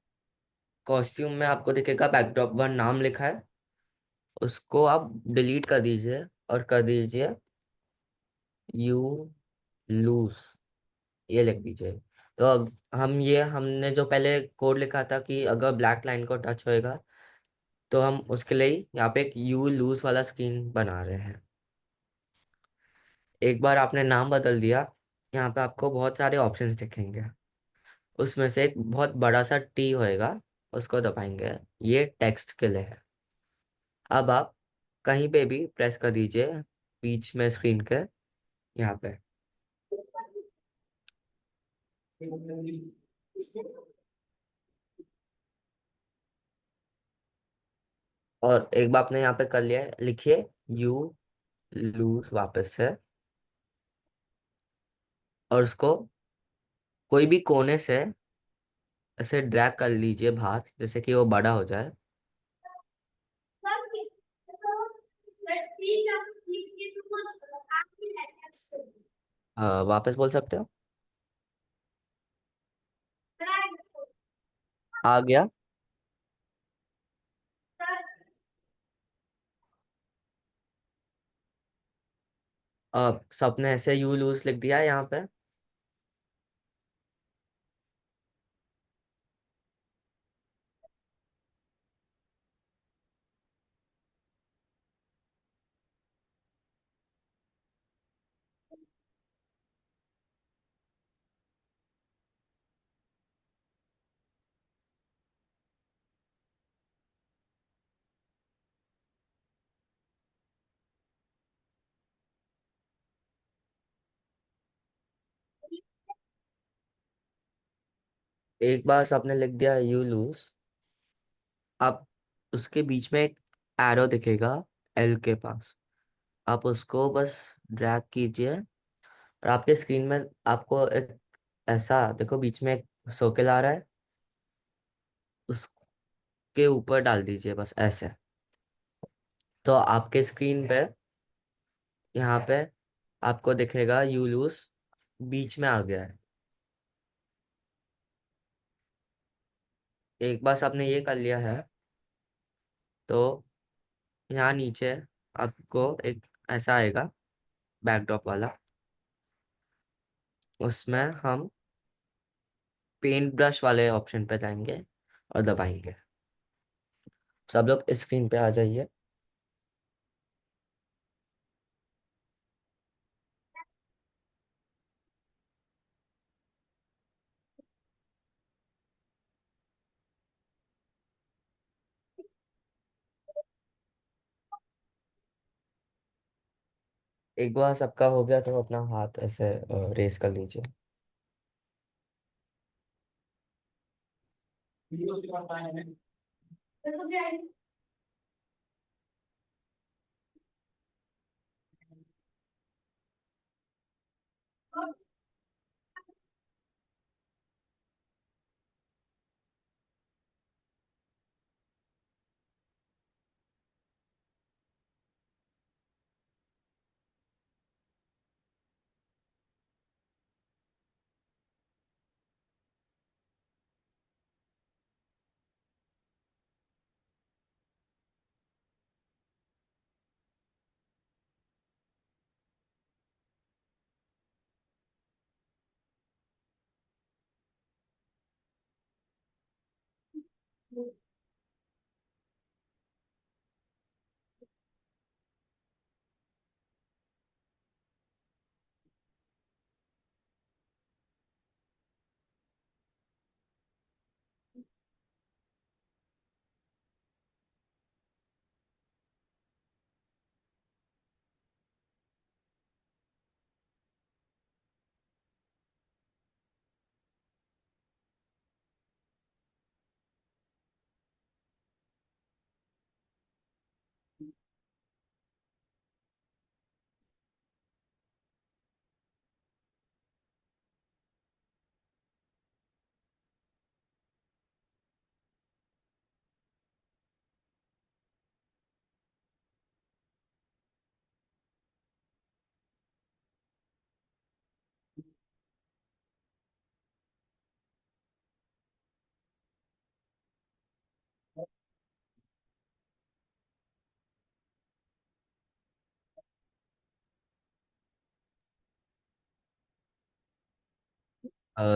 [SPEAKER 1] कॉस्ट्यूम में आपको दिखेगा बैकड्रॉप 1 नाम लिखा है। उसको आप डिलीट कर दीजिए और कर दीजिए यू लूज, ये लिख दीजिए। तो हम ये हमने जो पहले कोड लिखा था कि अगर ब्लैक लाइन को टच होएगा, तो हम उसके लिए ही यहाँ पे एक यू लूज वाला स्क्रीन बना रहे हैं। एक बार आपने नाम बदल दिया, यहाँ पे आपको बहुत सारे ऑप्शंस दिखेंगे। उसमें से एक बहुत बड़ा सा टी होएगा, उसको दबाएंगे। ये टेक्स्ट के लिए है। अब आप कहीं पे भी प्रेस कर दीजिए बीच में स्क्रीन के, यहाँ पे। और एक बार आपने यहाँ पे कर लिया है, लिखिए यू लूज वापस से, और उसको कोई भी कोने से ऐसे ड्रैग कर लीजिए बाहर, जैसे कि वो बड़ा हो जाए। वापस बोल सकते हो। आ गया। सबने ऐसे यू लूज लिख दिया है यहाँ पे। एक बार सबने लिख दिया यू लूज। आप उसके बीच में एक एरो दिखेगा एल के पास, आप उसको बस ड्रैग कीजिए, और आपके स्क्रीन में आपको एक ऐसा देखो, बीच में एक सर्कल आ रहा है, उसके ऊपर डाल दीजिए बस ऐसे। तो आपके स्क्रीन पे यहाँ पे आपको दिखेगा यू लूज बीच में आ गया है। एक बार आपने ये कर लिया है, तो यहाँ नीचे आपको एक ऐसा आएगा बैकड्रॉप वाला। उसमें हम पेंट ब्रश वाले ऑप्शन पे जाएंगे और दबाएंगे। सब लोग इस स्क्रीन पे आ जाइए। एक बार सबका हो गया तो अपना हाथ ऐसे रेस कर लीजिए।
[SPEAKER 3] वीडियो से करता है।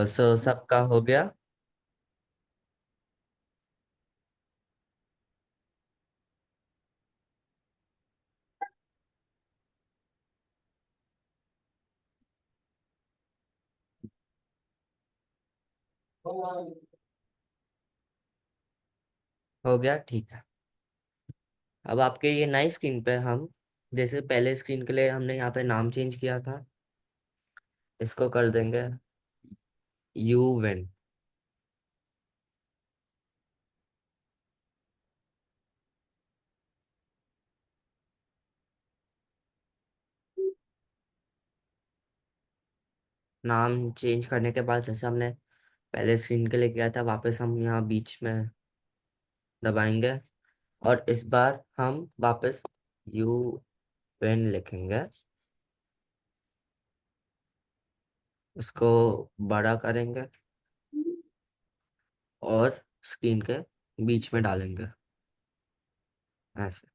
[SPEAKER 1] सो सबका हो गया। हो गया, ठीक है। अब आपके ये नई स्क्रीन पे हम, जैसे पहले स्क्रीन के लिए हमने यहाँ पे नाम चेंज किया था, इसको कर देंगे यू विन। नाम चेंज करने के बाद जैसे हमने पहले स्क्रीन के लिए किया था, वापस हम यहाँ बीच में दबाएंगे और इस बार हम वापस यू विन लिखेंगे। उसको बड़ा करेंगे और स्क्रीन के बीच में डालेंगे ऐसे।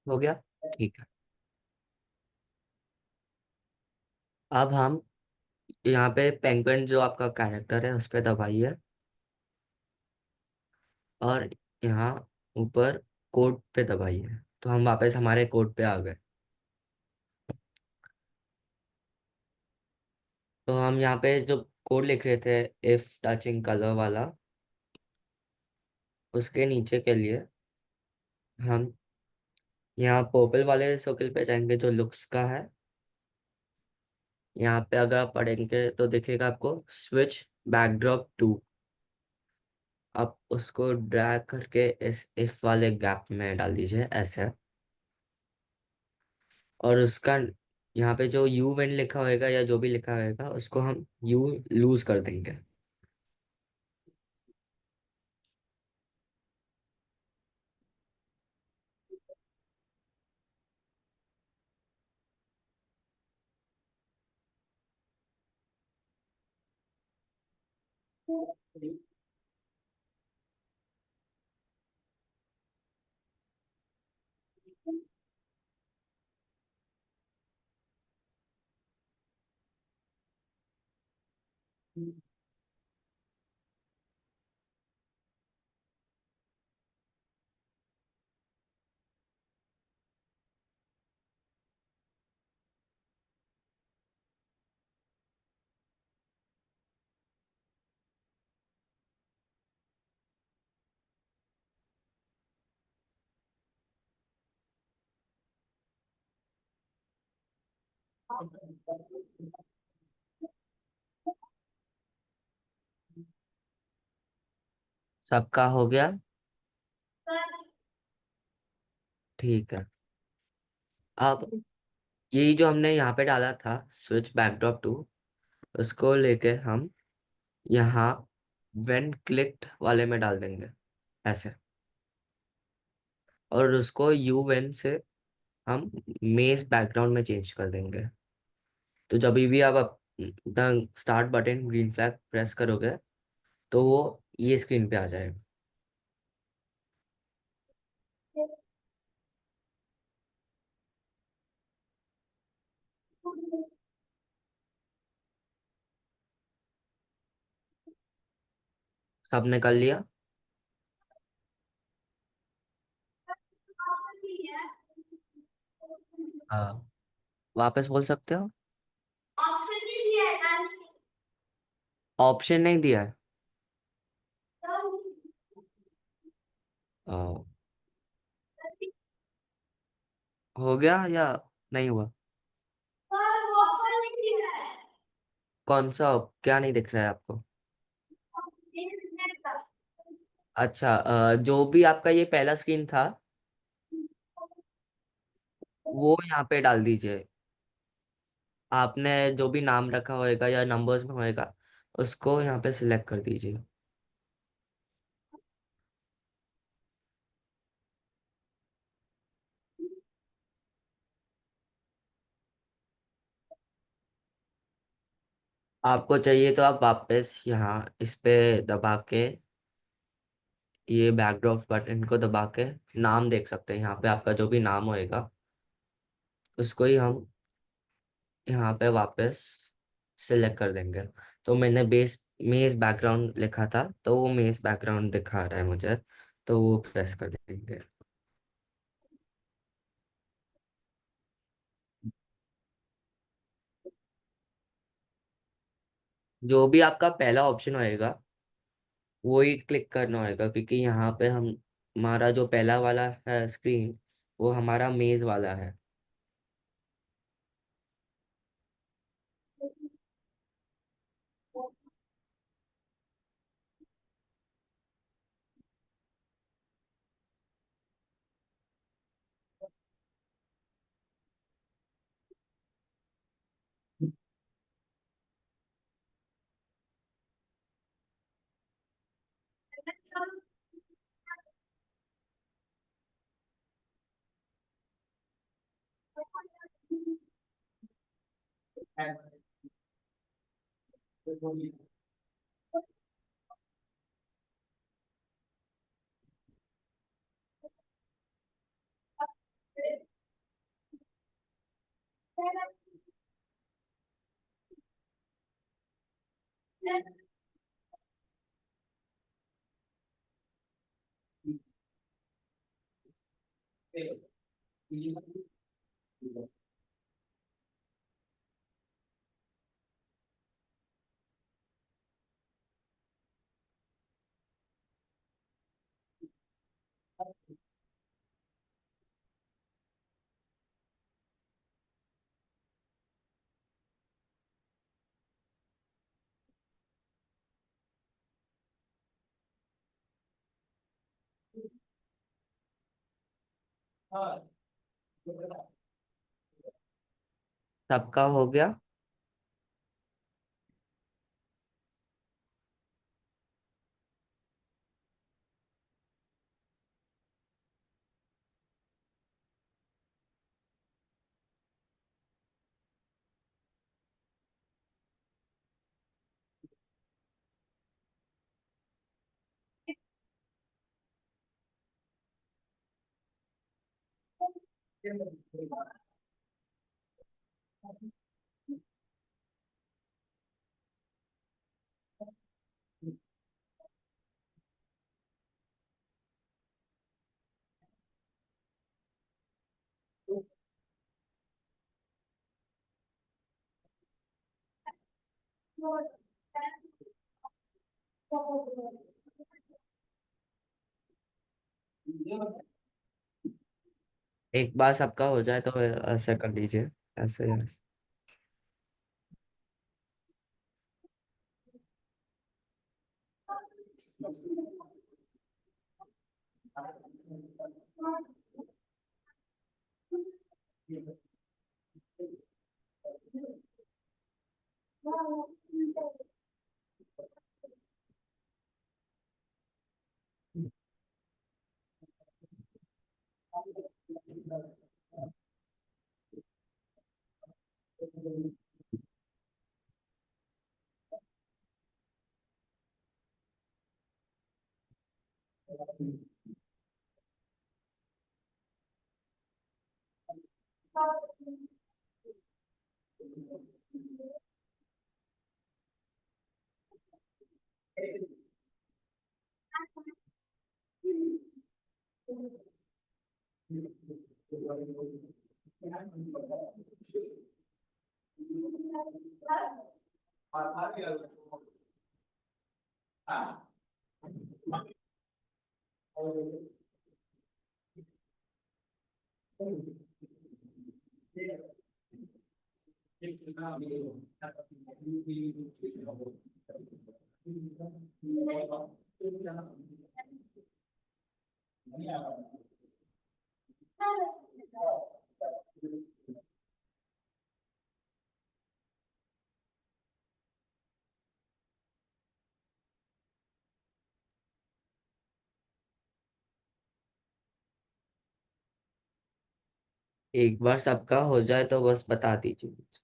[SPEAKER 1] हो गया, ठीक है। अब हम यहाँ पे पेंगुइन जो आपका कैरेक्टर है उस पे दबाइए और यहाँ ऊपर कोड पे दबाइए, तो हम वापस हमारे कोड पे आ गए। तो हम यहाँ पे जो कोड लिख रहे थे, इफ टचिंग कलर वाला, उसके नीचे के लिए हम यहाँ पर्पल वाले सर्कल पे जाएंगे जो लुक्स का है। यहाँ पे अगर आप पढ़ेंगे तो दिखेगा आपको स्विच बैकड्रॉप टू। आप उसको ड्रैग करके इस इफ वाले गैप में डाल दीजिए ऐसे। और उसका यहाँ पे जो यू वेन लिखा होएगा या जो भी लिखा होएगा उसको हम यू लूज कर देंगे। सबका हो गया। ठीक है। अब यही जो हमने यहाँ पे डाला था स्विच बैकड्रॉप टू, उसको लेके हम यहाँ व्हेन क्लिक्ड वाले में डाल देंगे ऐसे। और उसको यू वेन से हम मेज बैकग्राउंड में चेंज कर देंगे। तो जब भी आप the start button green flag press करोगे तो वो ये स्क्रीन पे आ जाएगा। सबने कर लिया। हाँ, वापस बोल सकते हो।
[SPEAKER 3] ऑप्शन नहीं दिया है ना।
[SPEAKER 1] ऑप्शन नहीं दिया है। अ, हो गया या नहीं हुआ?
[SPEAKER 3] सर ऑप्शन नहीं दिया है।
[SPEAKER 1] कौन सा? क्या नहीं दिख रहा है आपको? अच्छा, जो भी आपका ये पहला स्क्रीन था वो यहाँ पे डाल दीजिए। आपने जो भी नाम रखा होएगा या नंबर्स में होएगा उसको यहाँ पे सिलेक्ट कर दीजिए। आपको चाहिए तो आप वापस यहाँ इस पे दबा के ये बैकड्रॉप बटन को दबा के नाम देख सकते हैं। यहाँ पे आपका जो भी नाम होएगा उसको ही हम यहाँ पे वापस सिलेक्ट कर देंगे। तो मैंने बेस मेज बैकग्राउंड लिखा था तो वो मेज बैकग्राउंड दिखा रहा है मुझे, तो वो प्रेस कर देंगे। जो भी आपका पहला ऑप्शन होएगा वो ही क्लिक करना होएगा, क्योंकि यहाँ पे हम हमारा जो पहला वाला है स्क्रीन वो हमारा मेज वाला है। सबका हो गया। एक बार सबका हो जाए तो ऐसे कर लीजिए, ऐसे ऐसे। एक बार सबका हो जाए तो बस बता दीजिए मुझे।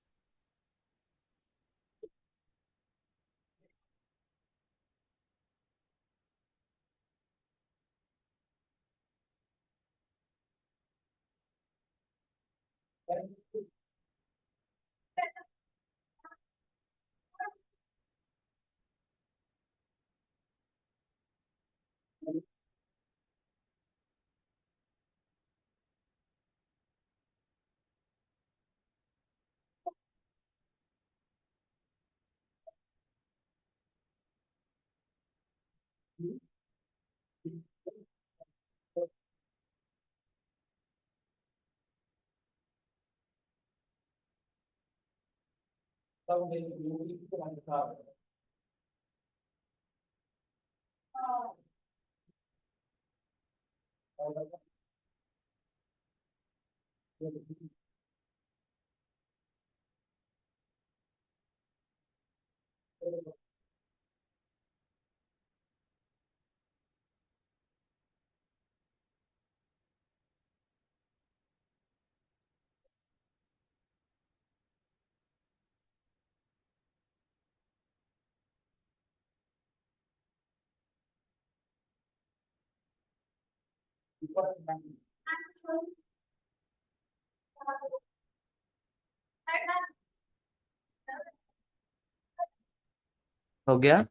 [SPEAKER 1] हो गया।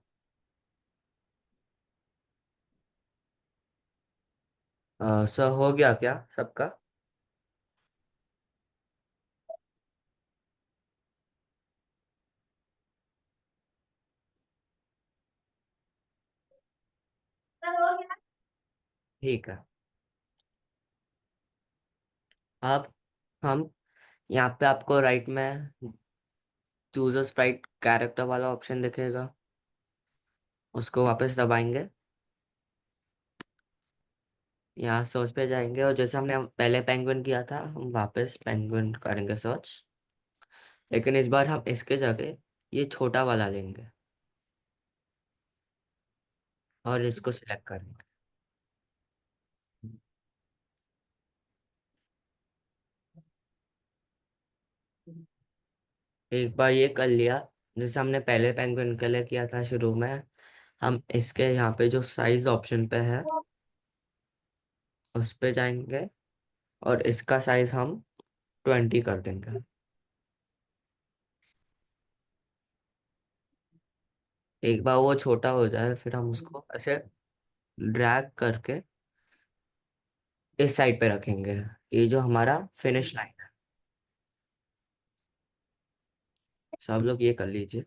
[SPEAKER 1] सर हो गया क्या सबका? ठीक है। अब हम यहाँ पे आपको राइट में चूज अ स्प्राइट कैरेक्टर वाला ऑप्शन दिखेगा, उसको वापस दबाएंगे। यहाँ सर्च पे जाएंगे और जैसे हमने पहले पेंगुइन किया था हम वापस पेंगुइन करेंगे सर्च। लेकिन इस बार हम इसके जगह ये छोटा वाला लेंगे और इसको सिलेक्ट करेंगे। एक बार ये कर लिया, जैसे हमने पहले पेंगुइन के लिए किया था शुरू में, हम इसके यहाँ पे जो साइज ऑप्शन पे है उस पे जाएंगे और इसका साइज हम 20 कर देंगे। एक बार वो छोटा हो जाए फिर हम उसको ऐसे ड्रैग करके इस साइड पे रखेंगे, ये जो हमारा फिनिश लाइन है। सब लोग ये कर लीजिए।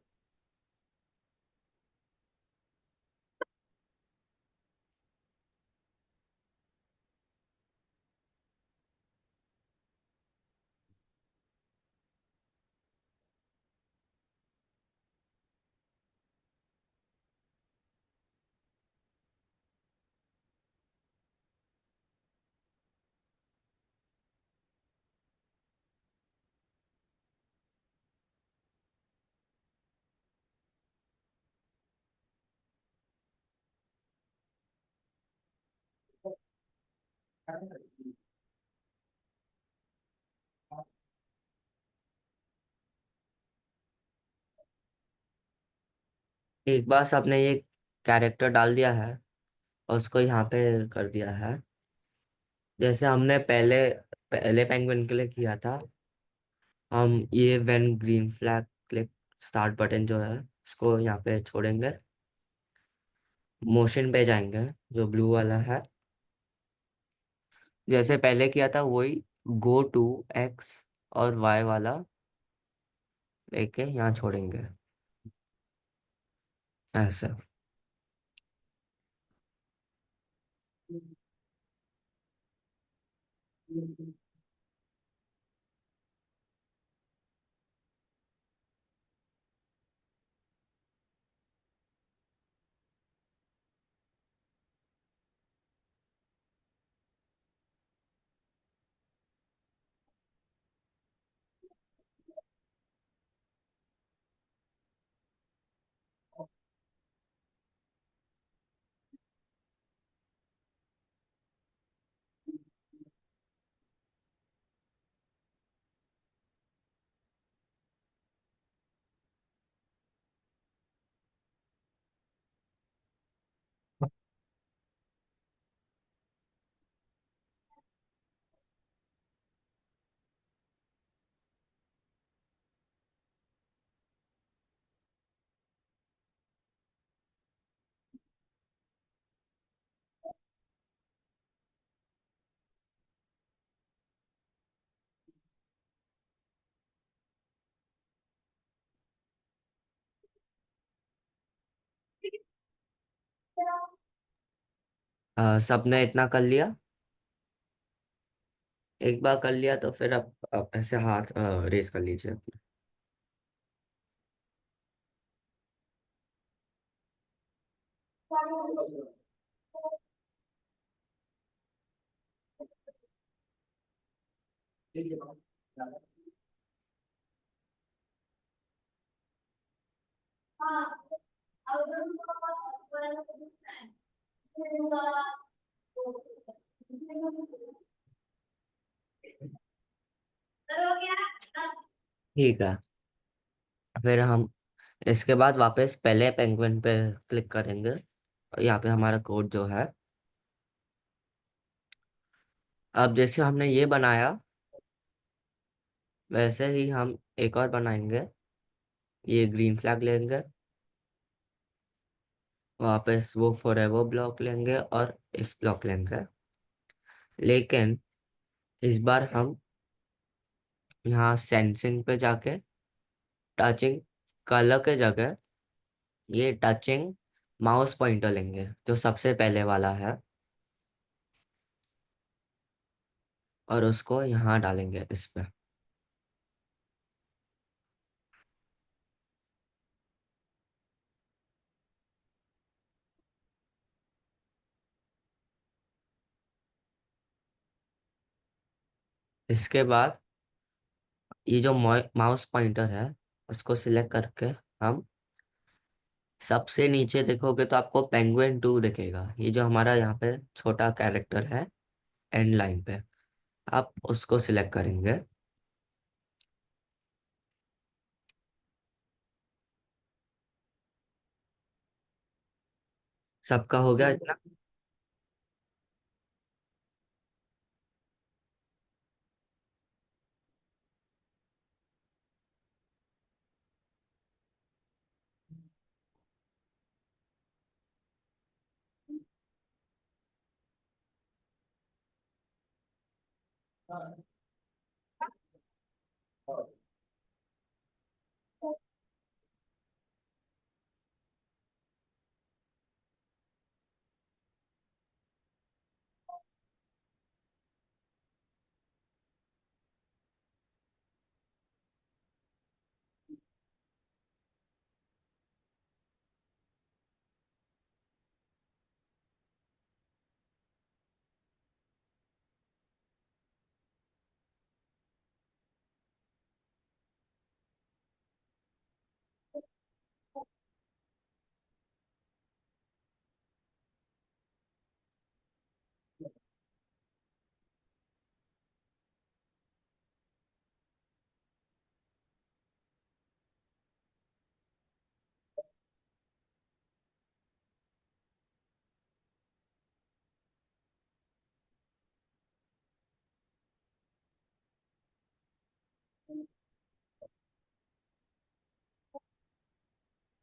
[SPEAKER 1] एक बार सबने ये कैरेक्टर डाल दिया है और उसको यहाँ पे कर दिया है जैसे हमने पहले पहले पेंगुइन के लिए किया था। हम ये when green flag click start button जो है इसको यहाँ पे छोड़ेंगे, मोशन पे जाएंगे जो ब्लू वाला है, जैसे पहले किया था वही गो टू एक्स और वाई वाला लेके यहाँ छोड़ेंगे ऐसे। सबने इतना कर लिया। एक बार कर लिया तो फिर अब ऐसे हाथ रेस कर लीजिए अपने। ठीक है, फिर हम इसके बाद वापस पहले पेंगुइन पे क्लिक करेंगे। यहाँ पे हमारा कोड जो है, अब जैसे हमने ये बनाया वैसे ही हम एक और बनाएंगे। ये ग्रीन फ्लैग लेंगे, वापस वो फॉरएवर ब्लॉक लेंगे और इफ ब्लॉक लेंगे। लेकिन इस बार हम यहाँ सेंसिंग पे जाके टचिंग कलर के जगह ये टचिंग माउस पॉइंटर लेंगे जो सबसे पहले वाला है और उसको यहाँ डालेंगे इस पे। इसके बाद ये जो माउस पॉइंटर है उसको सिलेक्ट करके हम सबसे नीचे देखोगे तो आपको पेंगुइन 2 दिखेगा, ये जो हमारा यहाँ पे छोटा कैरेक्टर है एंड लाइन पे, आप उसको सिलेक्ट करेंगे। सबका हो गया इतना?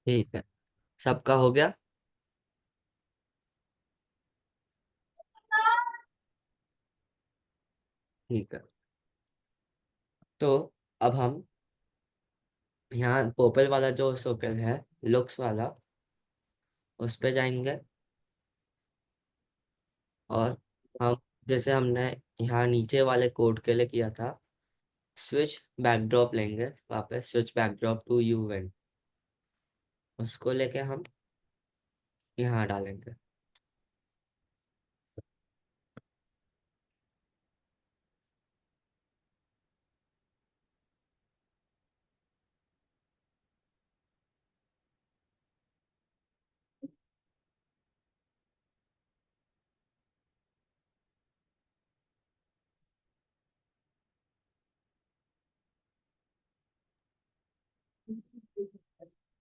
[SPEAKER 1] ठीक है, सबका हो गया। ठीक है, तो अब हम यहाँ पर्पल वाला जो सर्कल है, लुक्स वाला, उस पे जाएंगे। और हम जैसे हमने यहाँ नीचे वाले कोड के लिए किया था, स्विच बैकड्रॉप लेंगे, वापस स्विच बैकड्रॉप टू यूवेंट, उसको लेके हम यहाँ डालेंगे।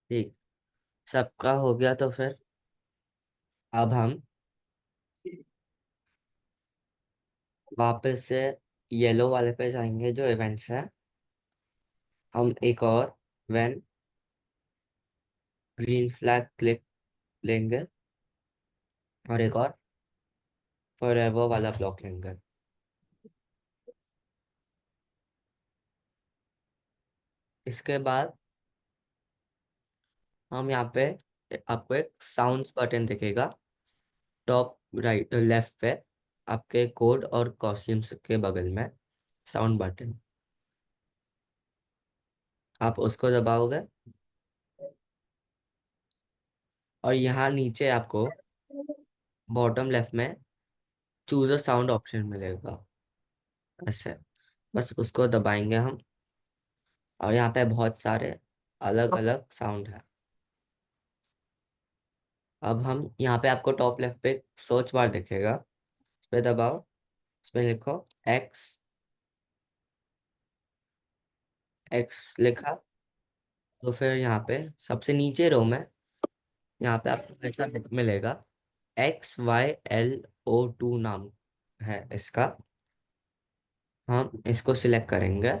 [SPEAKER 1] ठीक, सबका हो गया तो फिर अब हम वापस से येलो वाले पे जाएंगे जो इवेंट्स है। हम एक और व्हेन ग्रीन फ्लैग क्लिक लेंगे, और एक और फॉरएवर वाला ब्लॉक लेंगे। इसके बाद हम यहाँ पे आपको एक साउंड्स बटन दिखेगा टॉप राइट लेफ्ट पे, आपके कोड और कॉस्ट्यूम्स के बगल में साउंड बटन, आप उसको दबाओगे और यहाँ नीचे आपको बॉटम लेफ्ट में चूज अ साउंड ऑप्शन मिलेगा, ऐसे, बस उसको दबाएंगे हम। और यहाँ पे बहुत सारे अलग अलग साउंड है। अब हम यहाँ पे आपको टॉप लेफ्ट पे सर्च बार दिखेगा, उस पे दबाओ, उसमें लिखो एक्स, एक्स लिखा तो फिर यहाँ पे सबसे नीचे रो में यहाँ पे आपको ऐसा मिलेगा XYLO2 नाम है इसका, हम इसको सिलेक्ट करेंगे।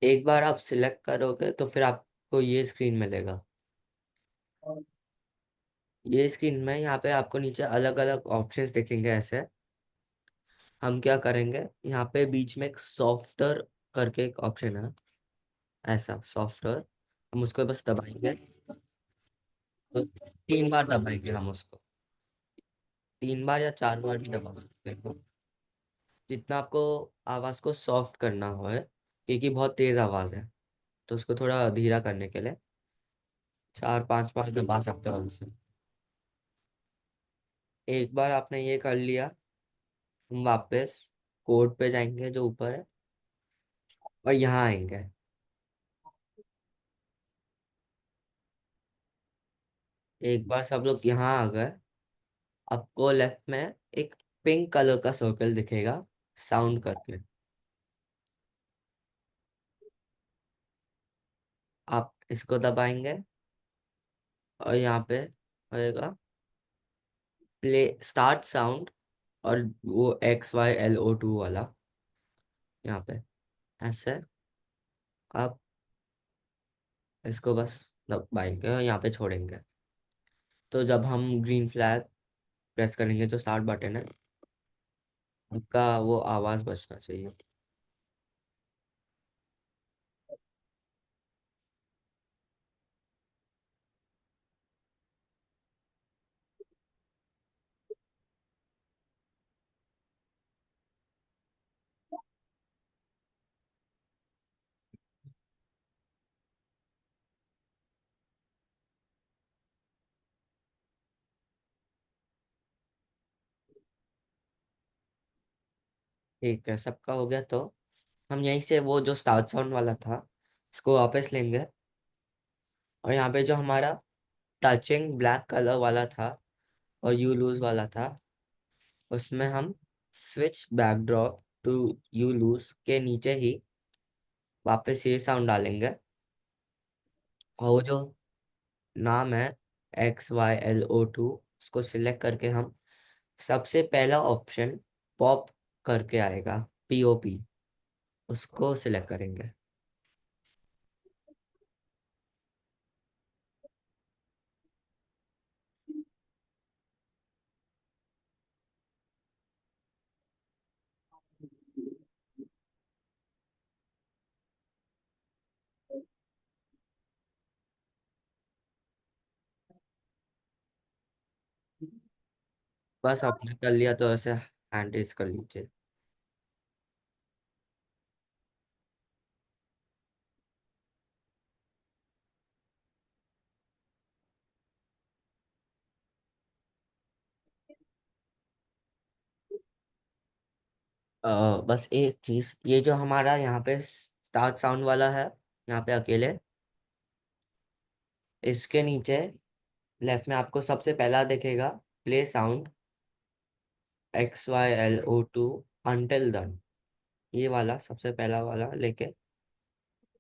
[SPEAKER 1] एक बार आप सिलेक्ट करोगे तो फिर आपको ये स्क्रीन मिलेगा। ये स्क्रीन में यहाँ पे आपको नीचे अलग अलग ऑप्शंस दिखेंगे ऐसे। हम क्या करेंगे, यहाँ पे बीच में एक सॉफ्टर करके एक ऑप्शन है, ऐसा सॉफ्टर, हम उसको बस दबाएंगे, तो 3 बार दबाएंगे हम उसको, 3 बार या 4 बार भी दबा सकते हैं, जितना आपको आवाज को सॉफ्ट करना हो है, क्योंकि बहुत तेज आवाज है, तो उसको थोड़ा धीरा करने के लिए 4-5 बार दबा सकते हो उससे। एक बार आपने ये कर लिया, हम वापस कोड पे जाएंगे जो ऊपर है, और यहाँ आएंगे। एक बार सब लोग यहाँ आ गए, आपको लेफ्ट में एक पिंक कलर का सर्कल दिखेगा साउंड करके। आप इसको दबाएंगे और यहाँ पे होएगा प्ले स्टार्ट साउंड, और वो XYLO2 वाला यहाँ पे ऐसे आप इसको बस दबाएंगे और यहाँ पे छोड़ेंगे। तो जब हम ग्रीन फ्लैग प्रेस करेंगे, जो स्टार्ट बटन है, आपका वो आवाज बचना चाहिए। ठीक है, सबका हो गया तो हम यहीं से वो जो स्टार्ट साउंड वाला था इसको वापस लेंगे, और यहाँ पे जो हमारा टचिंग ब्लैक कलर वाला था और यू लूज वाला था, उसमें हम switch backdrop to you loose के नीचे ही वापस ये साउंड डालेंगे। और वो जो नाम है XYLO2, उसको सिलेक्ट करके हम सबसे पहला ऑप्शन पॉप करके आएगा, POP, उसको सिलेक्ट करेंगे। बस आपने कर लिया तो ऐसे हैंड रेज कर लीजिए। बस एक चीज, ये जो हमारा यहाँ पे स्टार्ट साउंड वाला है, यहाँ पे अकेले इसके नीचे लेफ्ट में आपको सबसे पहला दिखेगा play sound XYLO2 until done, ये वाला सबसे पहला वाला लेके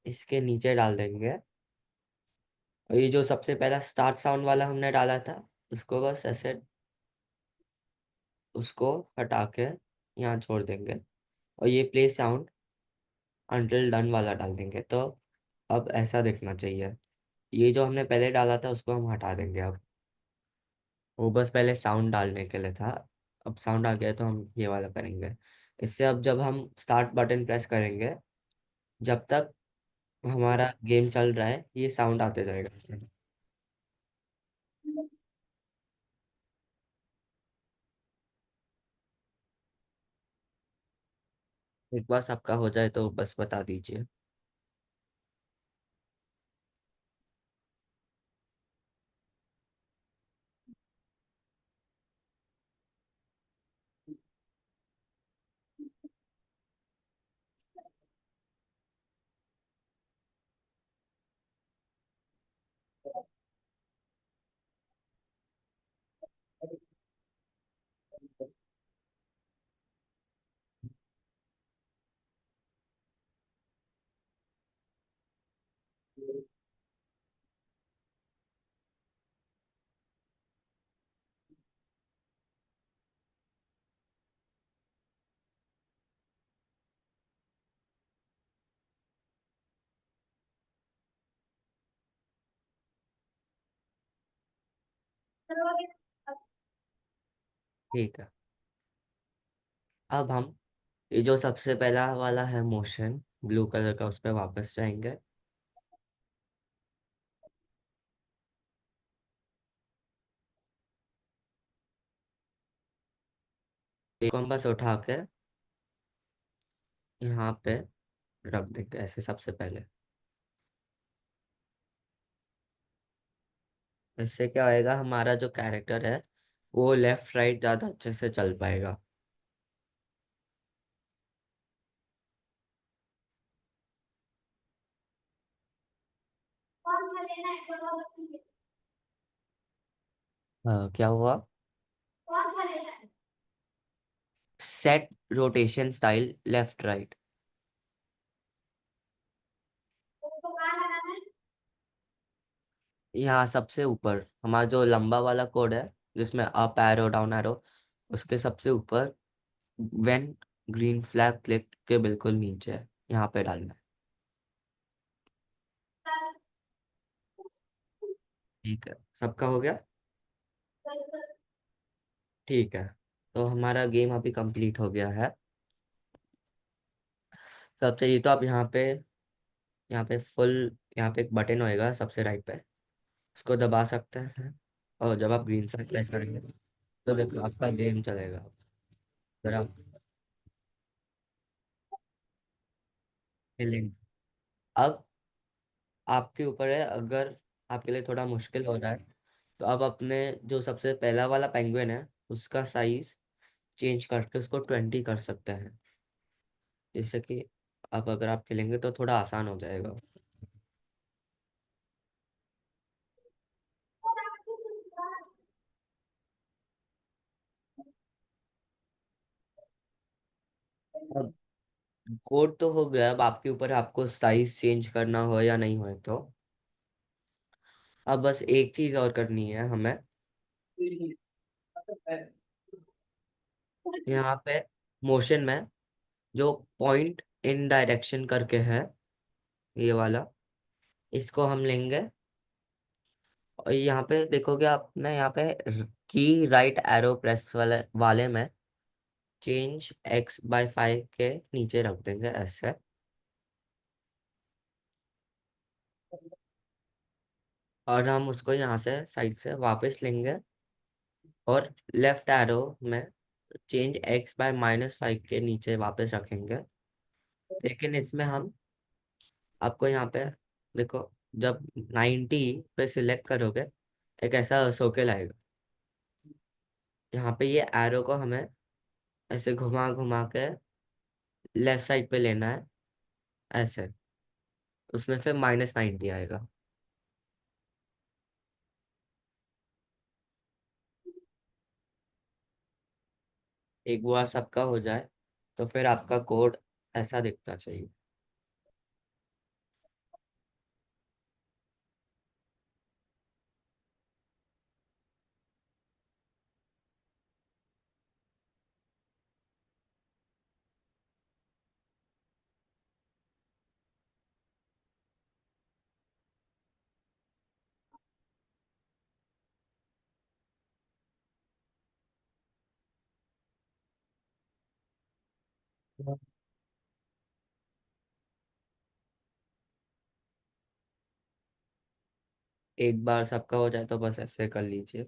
[SPEAKER 1] इसके नीचे डाल देंगे। और ये जो सबसे पहला स्टार्ट साउंड वाला हमने डाला था, उसको बस ऐसे उसको हटा के यहाँ छोड़ देंगे, और ये प्ले साउंड अंटिल डन वाला डाल देंगे। तो अब ऐसा दिखना चाहिए। ये जो हमने पहले डाला था उसको हम हटा देंगे अब, वो बस पहले साउंड डालने के लिए था। अब साउंड आ गया तो हम ये वाला करेंगे। इससे अब जब हम स्टार्ट बटन प्रेस करेंगे, जब तक हमारा गेम चल रहा है ये साउंड आते जाएगा इसमें। एक बार सबका हो जाए तो बस बता दीजिए। ठीक है, अब हम ये जो सबसे पहला वाला है मोशन ब्लू कलर का, उस पर वापस जाएंगे। एक हम बस उठा के यहाँ पे रख देंगे ऐसे सबसे पहले। इससे क्या होएगा, हमारा जो कैरेक्टर है वो लेफ्ट राइट ज्यादा अच्छे से चल पाएगा। क्या हुआ? Set rotation style left right. यहाँ सबसे ऊपर हमारा जो लंबा वाला कोड है, जिसमें अप एरो डाउन एरो, उसके सबसे ऊपर व्हेन ग्रीन फ्लैग क्लिक के बिल्कुल नीचे है, यहाँ पे डालना है। ठीक है, सबका हो गया। ठीक है, तो हमारा गेम अभी कंप्लीट हो गया है। सबसे ये तो आप यहाँ पे फुल, यहाँ पे एक बटन होएगा सबसे राइट पे, उसको दबा सकते हैं। और जब आप ग्रीन फ्लैग प्रेस करेंगे तो देखो आपका गेम चलेगा। अगर आप खेलेंगे, अब आपके ऊपर है। अगर आपके लिए थोड़ा मुश्किल हो रहा है तो आप अपने जो सबसे पहला वाला पेंगुइन है उसका साइज चेंज करके उसको 20 कर सकते हैं, जिससे कि अब अगर आप खेलेंगे तो थोड़ा आसान हो जाएगा। अब कोड तो हो गया, अब आपके ऊपर है, आपको साइज चेंज करना हो या नहीं हो। तो अब बस एक चीज और करनी है हमें। यहाँ पे मोशन में जो पॉइंट इन डायरेक्शन करके है, ये वाला, इसको हम लेंगे। और यहाँ पे देखोगे आपने, यहाँ पे की राइट एरो प्रेस वाले वाले में चेंज x/5 के नीचे रख देंगे ऐसे। और हम उसको यहाँ से साइड से वापस लेंगे और लेफ्ट एरो में चेंज x/-5 के नीचे वापस रखेंगे। लेकिन इसमें हम आपको यहाँ पे देखो, जब 90 पे सिलेक्ट करोगे एक ऐसा सर्कल आएगा। यहाँ पे ये एरो को हमें ऐसे घुमा घुमा के लेफ्ट साइड पे लेना है ऐसे। उसमें फिर -90 आएगा। एक बार सबका हो जाए तो फिर आपका कोड ऐसा दिखना चाहिए। एक बार सबका हो जाए तो बस ऐसे कर लीजिए।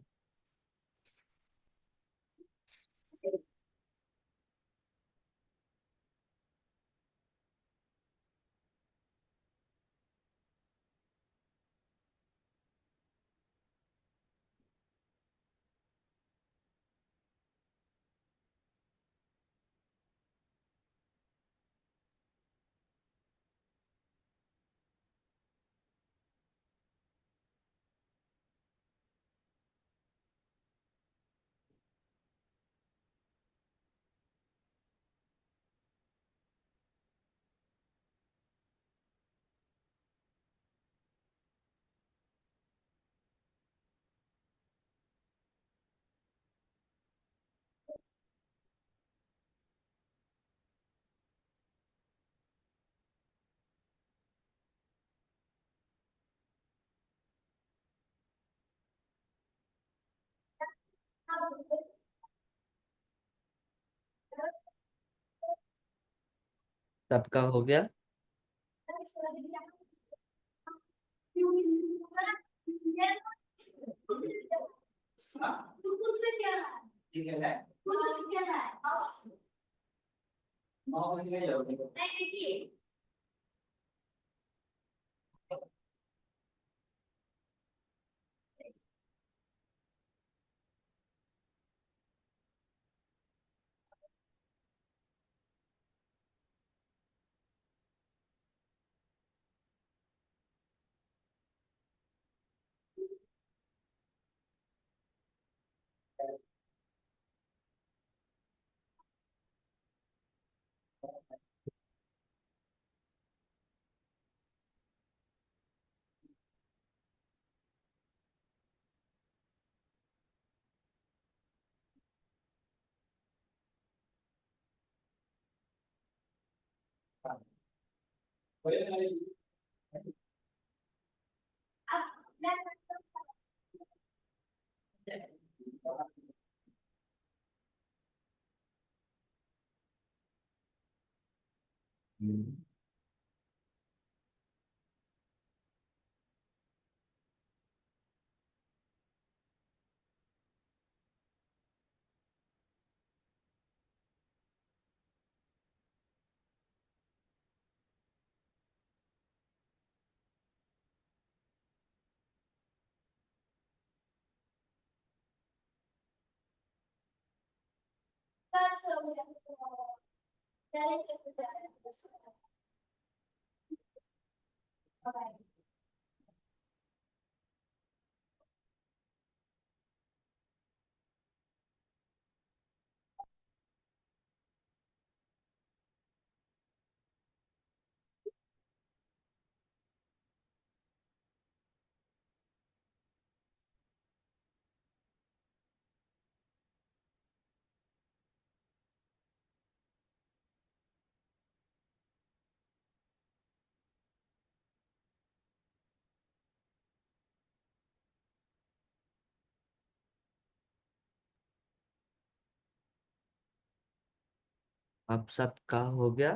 [SPEAKER 1] सबका हो गया।
[SPEAKER 3] ठीक है। माहौल में जाओगे।
[SPEAKER 1] अब सबका हो गया।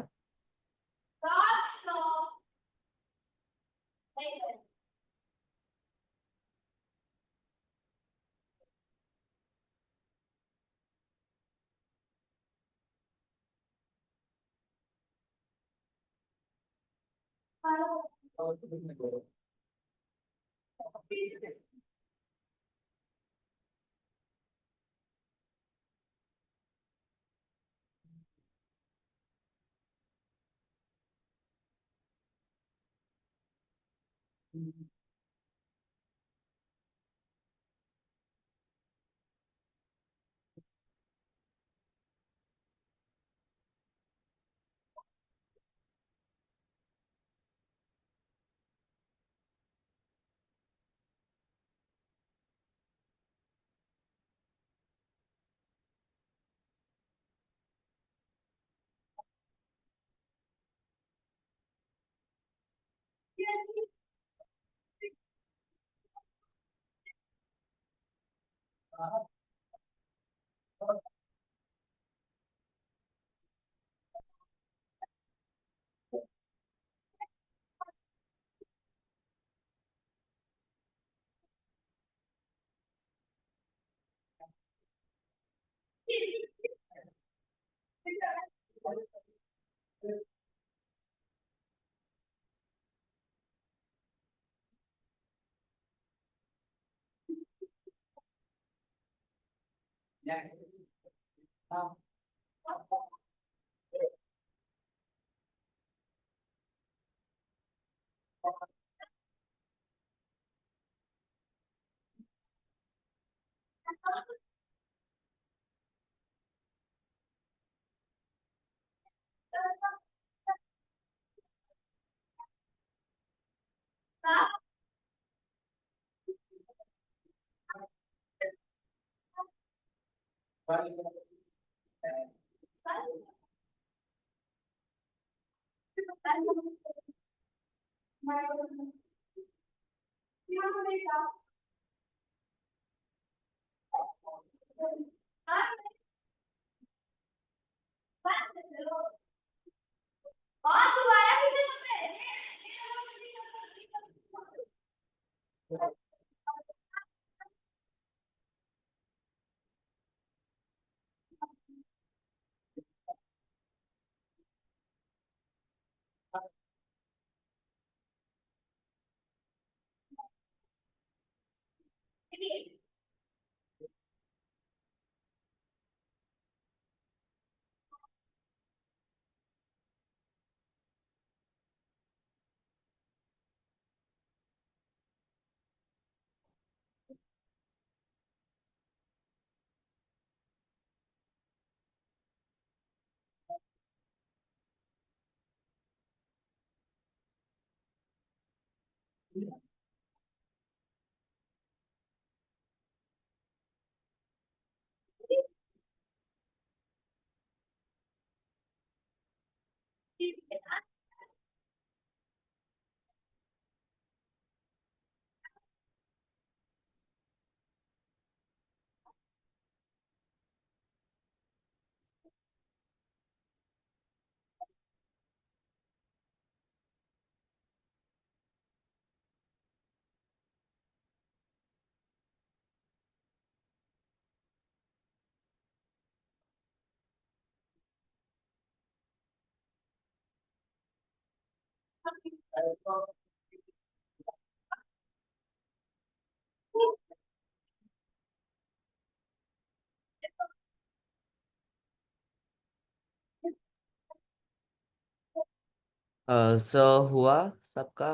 [SPEAKER 1] सो हुआ सबका।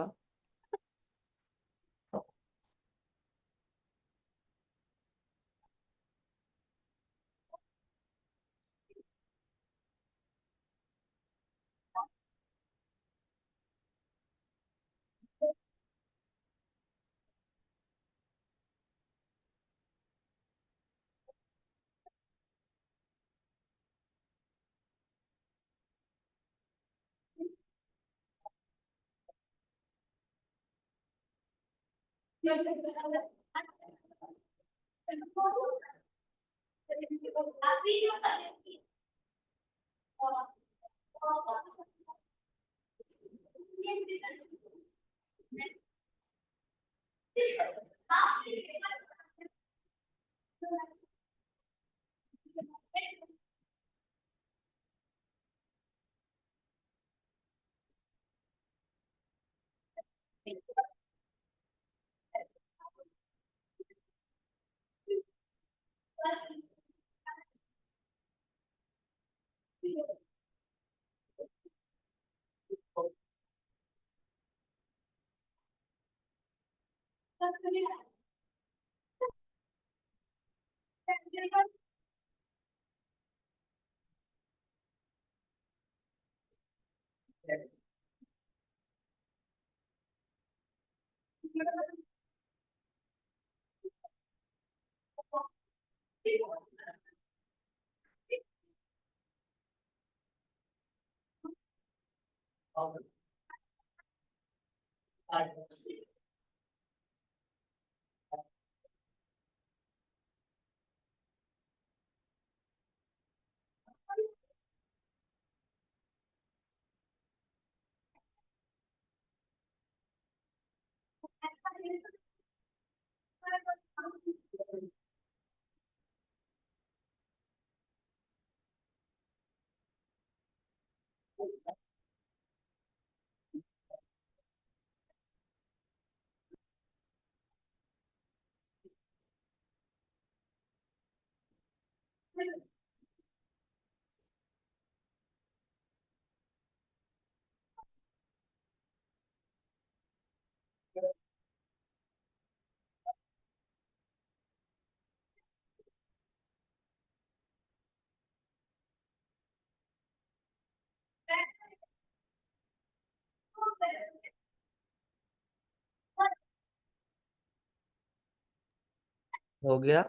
[SPEAKER 1] हो गया।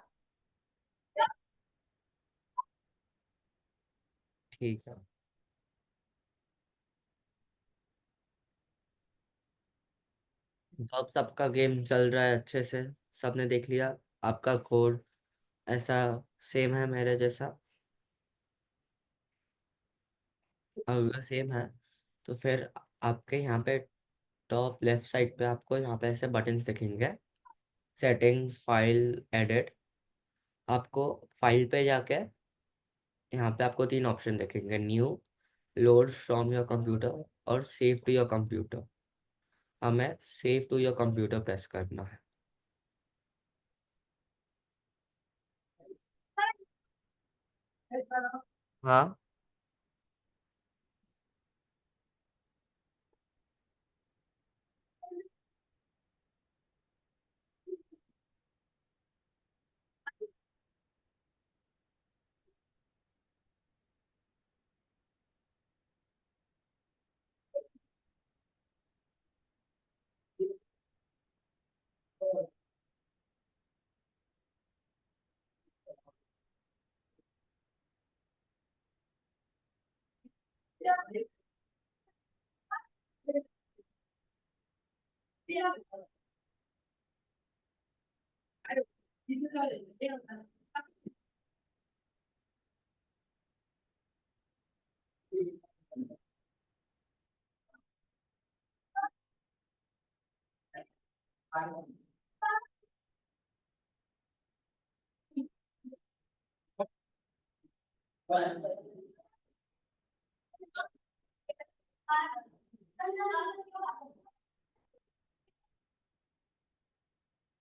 [SPEAKER 1] ठीक है। तो अब सबका गेम चल रहा है अच्छे से। सबने देख लिया। आपका कोड ऐसा सेम है मेरे जैसा। अगर सेम है तो फिर आपके यहाँ पे टॉप लेफ्ट साइड पे आपको यहाँ पे ऐसे बटन्स दिखेंगे। Settings, file, edit. आपको फाइल पे जाके यहाँ पे आपको तीन ऑप्शन दिखेंगे: new, load from your computer और सेव टू योर कंप्यूटर। हमें save to your computer press करना है। हाँ।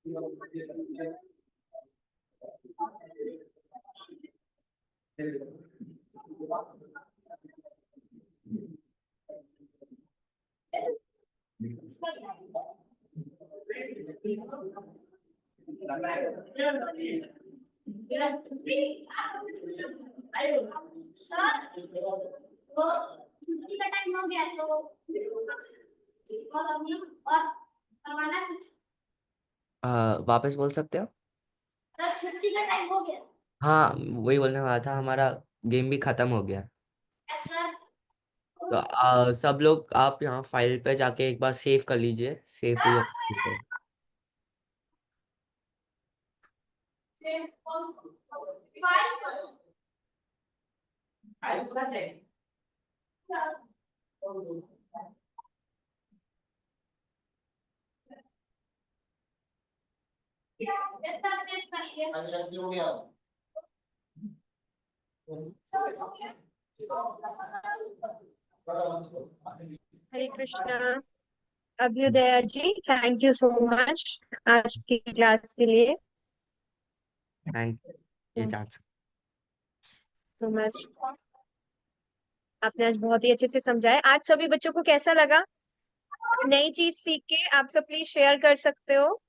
[SPEAKER 4] सर वो छुट्टी का टाइम हो गया तो और अभी और करवाना है कुछ।
[SPEAKER 1] वापस बोल सकते हो?
[SPEAKER 4] सर छुट्टी का टाइम हो गया।
[SPEAKER 1] हाँ, वही बोलने वाला था, हमारा गेम भी खत्म हो गया।
[SPEAKER 4] Yes sir.
[SPEAKER 1] तो सब लोग आप यहाँ फाइल पे जाके एक बार सेव कर लीजिए, सेव टू योर पे।
[SPEAKER 3] अभी रद्दी हो गया।
[SPEAKER 5] हरे कृष्णा। अभ्युदया जी, थैंक यू सो मच आज की क्लास के लिए।
[SPEAKER 1] थैंक ये चांस।
[SPEAKER 5] सो मच, आपने आज बहुत ही अच्छे से समझाया। आज सभी बच्चों को कैसा लगा? नई चीज सीख के आप सब प्लीज शेयर कर सकते हो।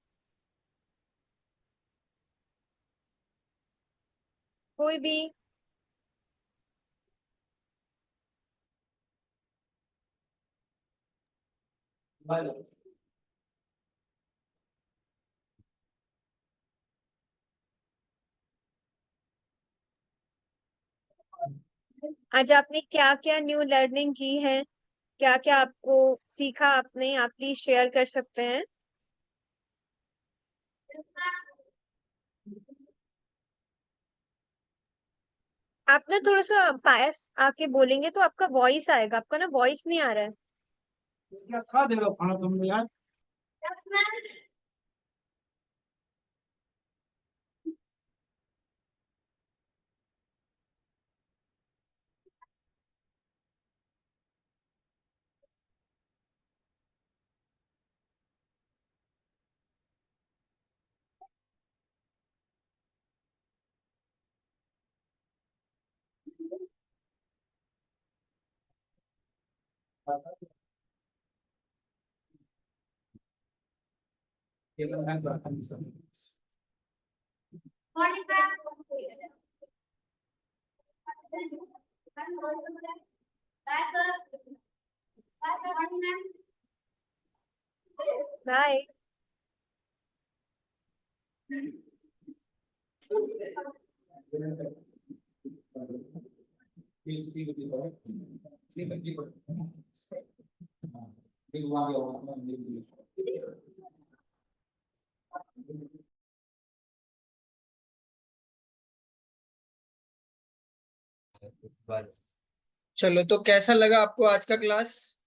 [SPEAKER 5] कोई भी? आज आपने क्या क्या न्यू लर्निंग की है, क्या क्या आपको सीखा आपने, आप प्लीज शेयर कर सकते हैं। आप ना थोड़ा सा पास आके बोलेंगे तो आपका वॉइस आएगा, आपका ना वॉइस नहीं आ रहा है।
[SPEAKER 2] क्या खा देगा खाना तुमने यार?
[SPEAKER 5] बाय।
[SPEAKER 2] चलो, तो कैसा लगा आपको आज का क्लास?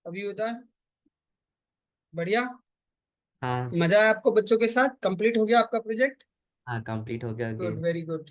[SPEAKER 2] अभी होता है बढ़िया।
[SPEAKER 1] हाँ
[SPEAKER 2] मजा आया आपको बच्चों के साथ? कंप्लीट हो गया आपका प्रोजेक्ट?
[SPEAKER 1] हाँ, कंप्लीट हो गया
[SPEAKER 2] गुड,
[SPEAKER 1] गेम।
[SPEAKER 2] Very good.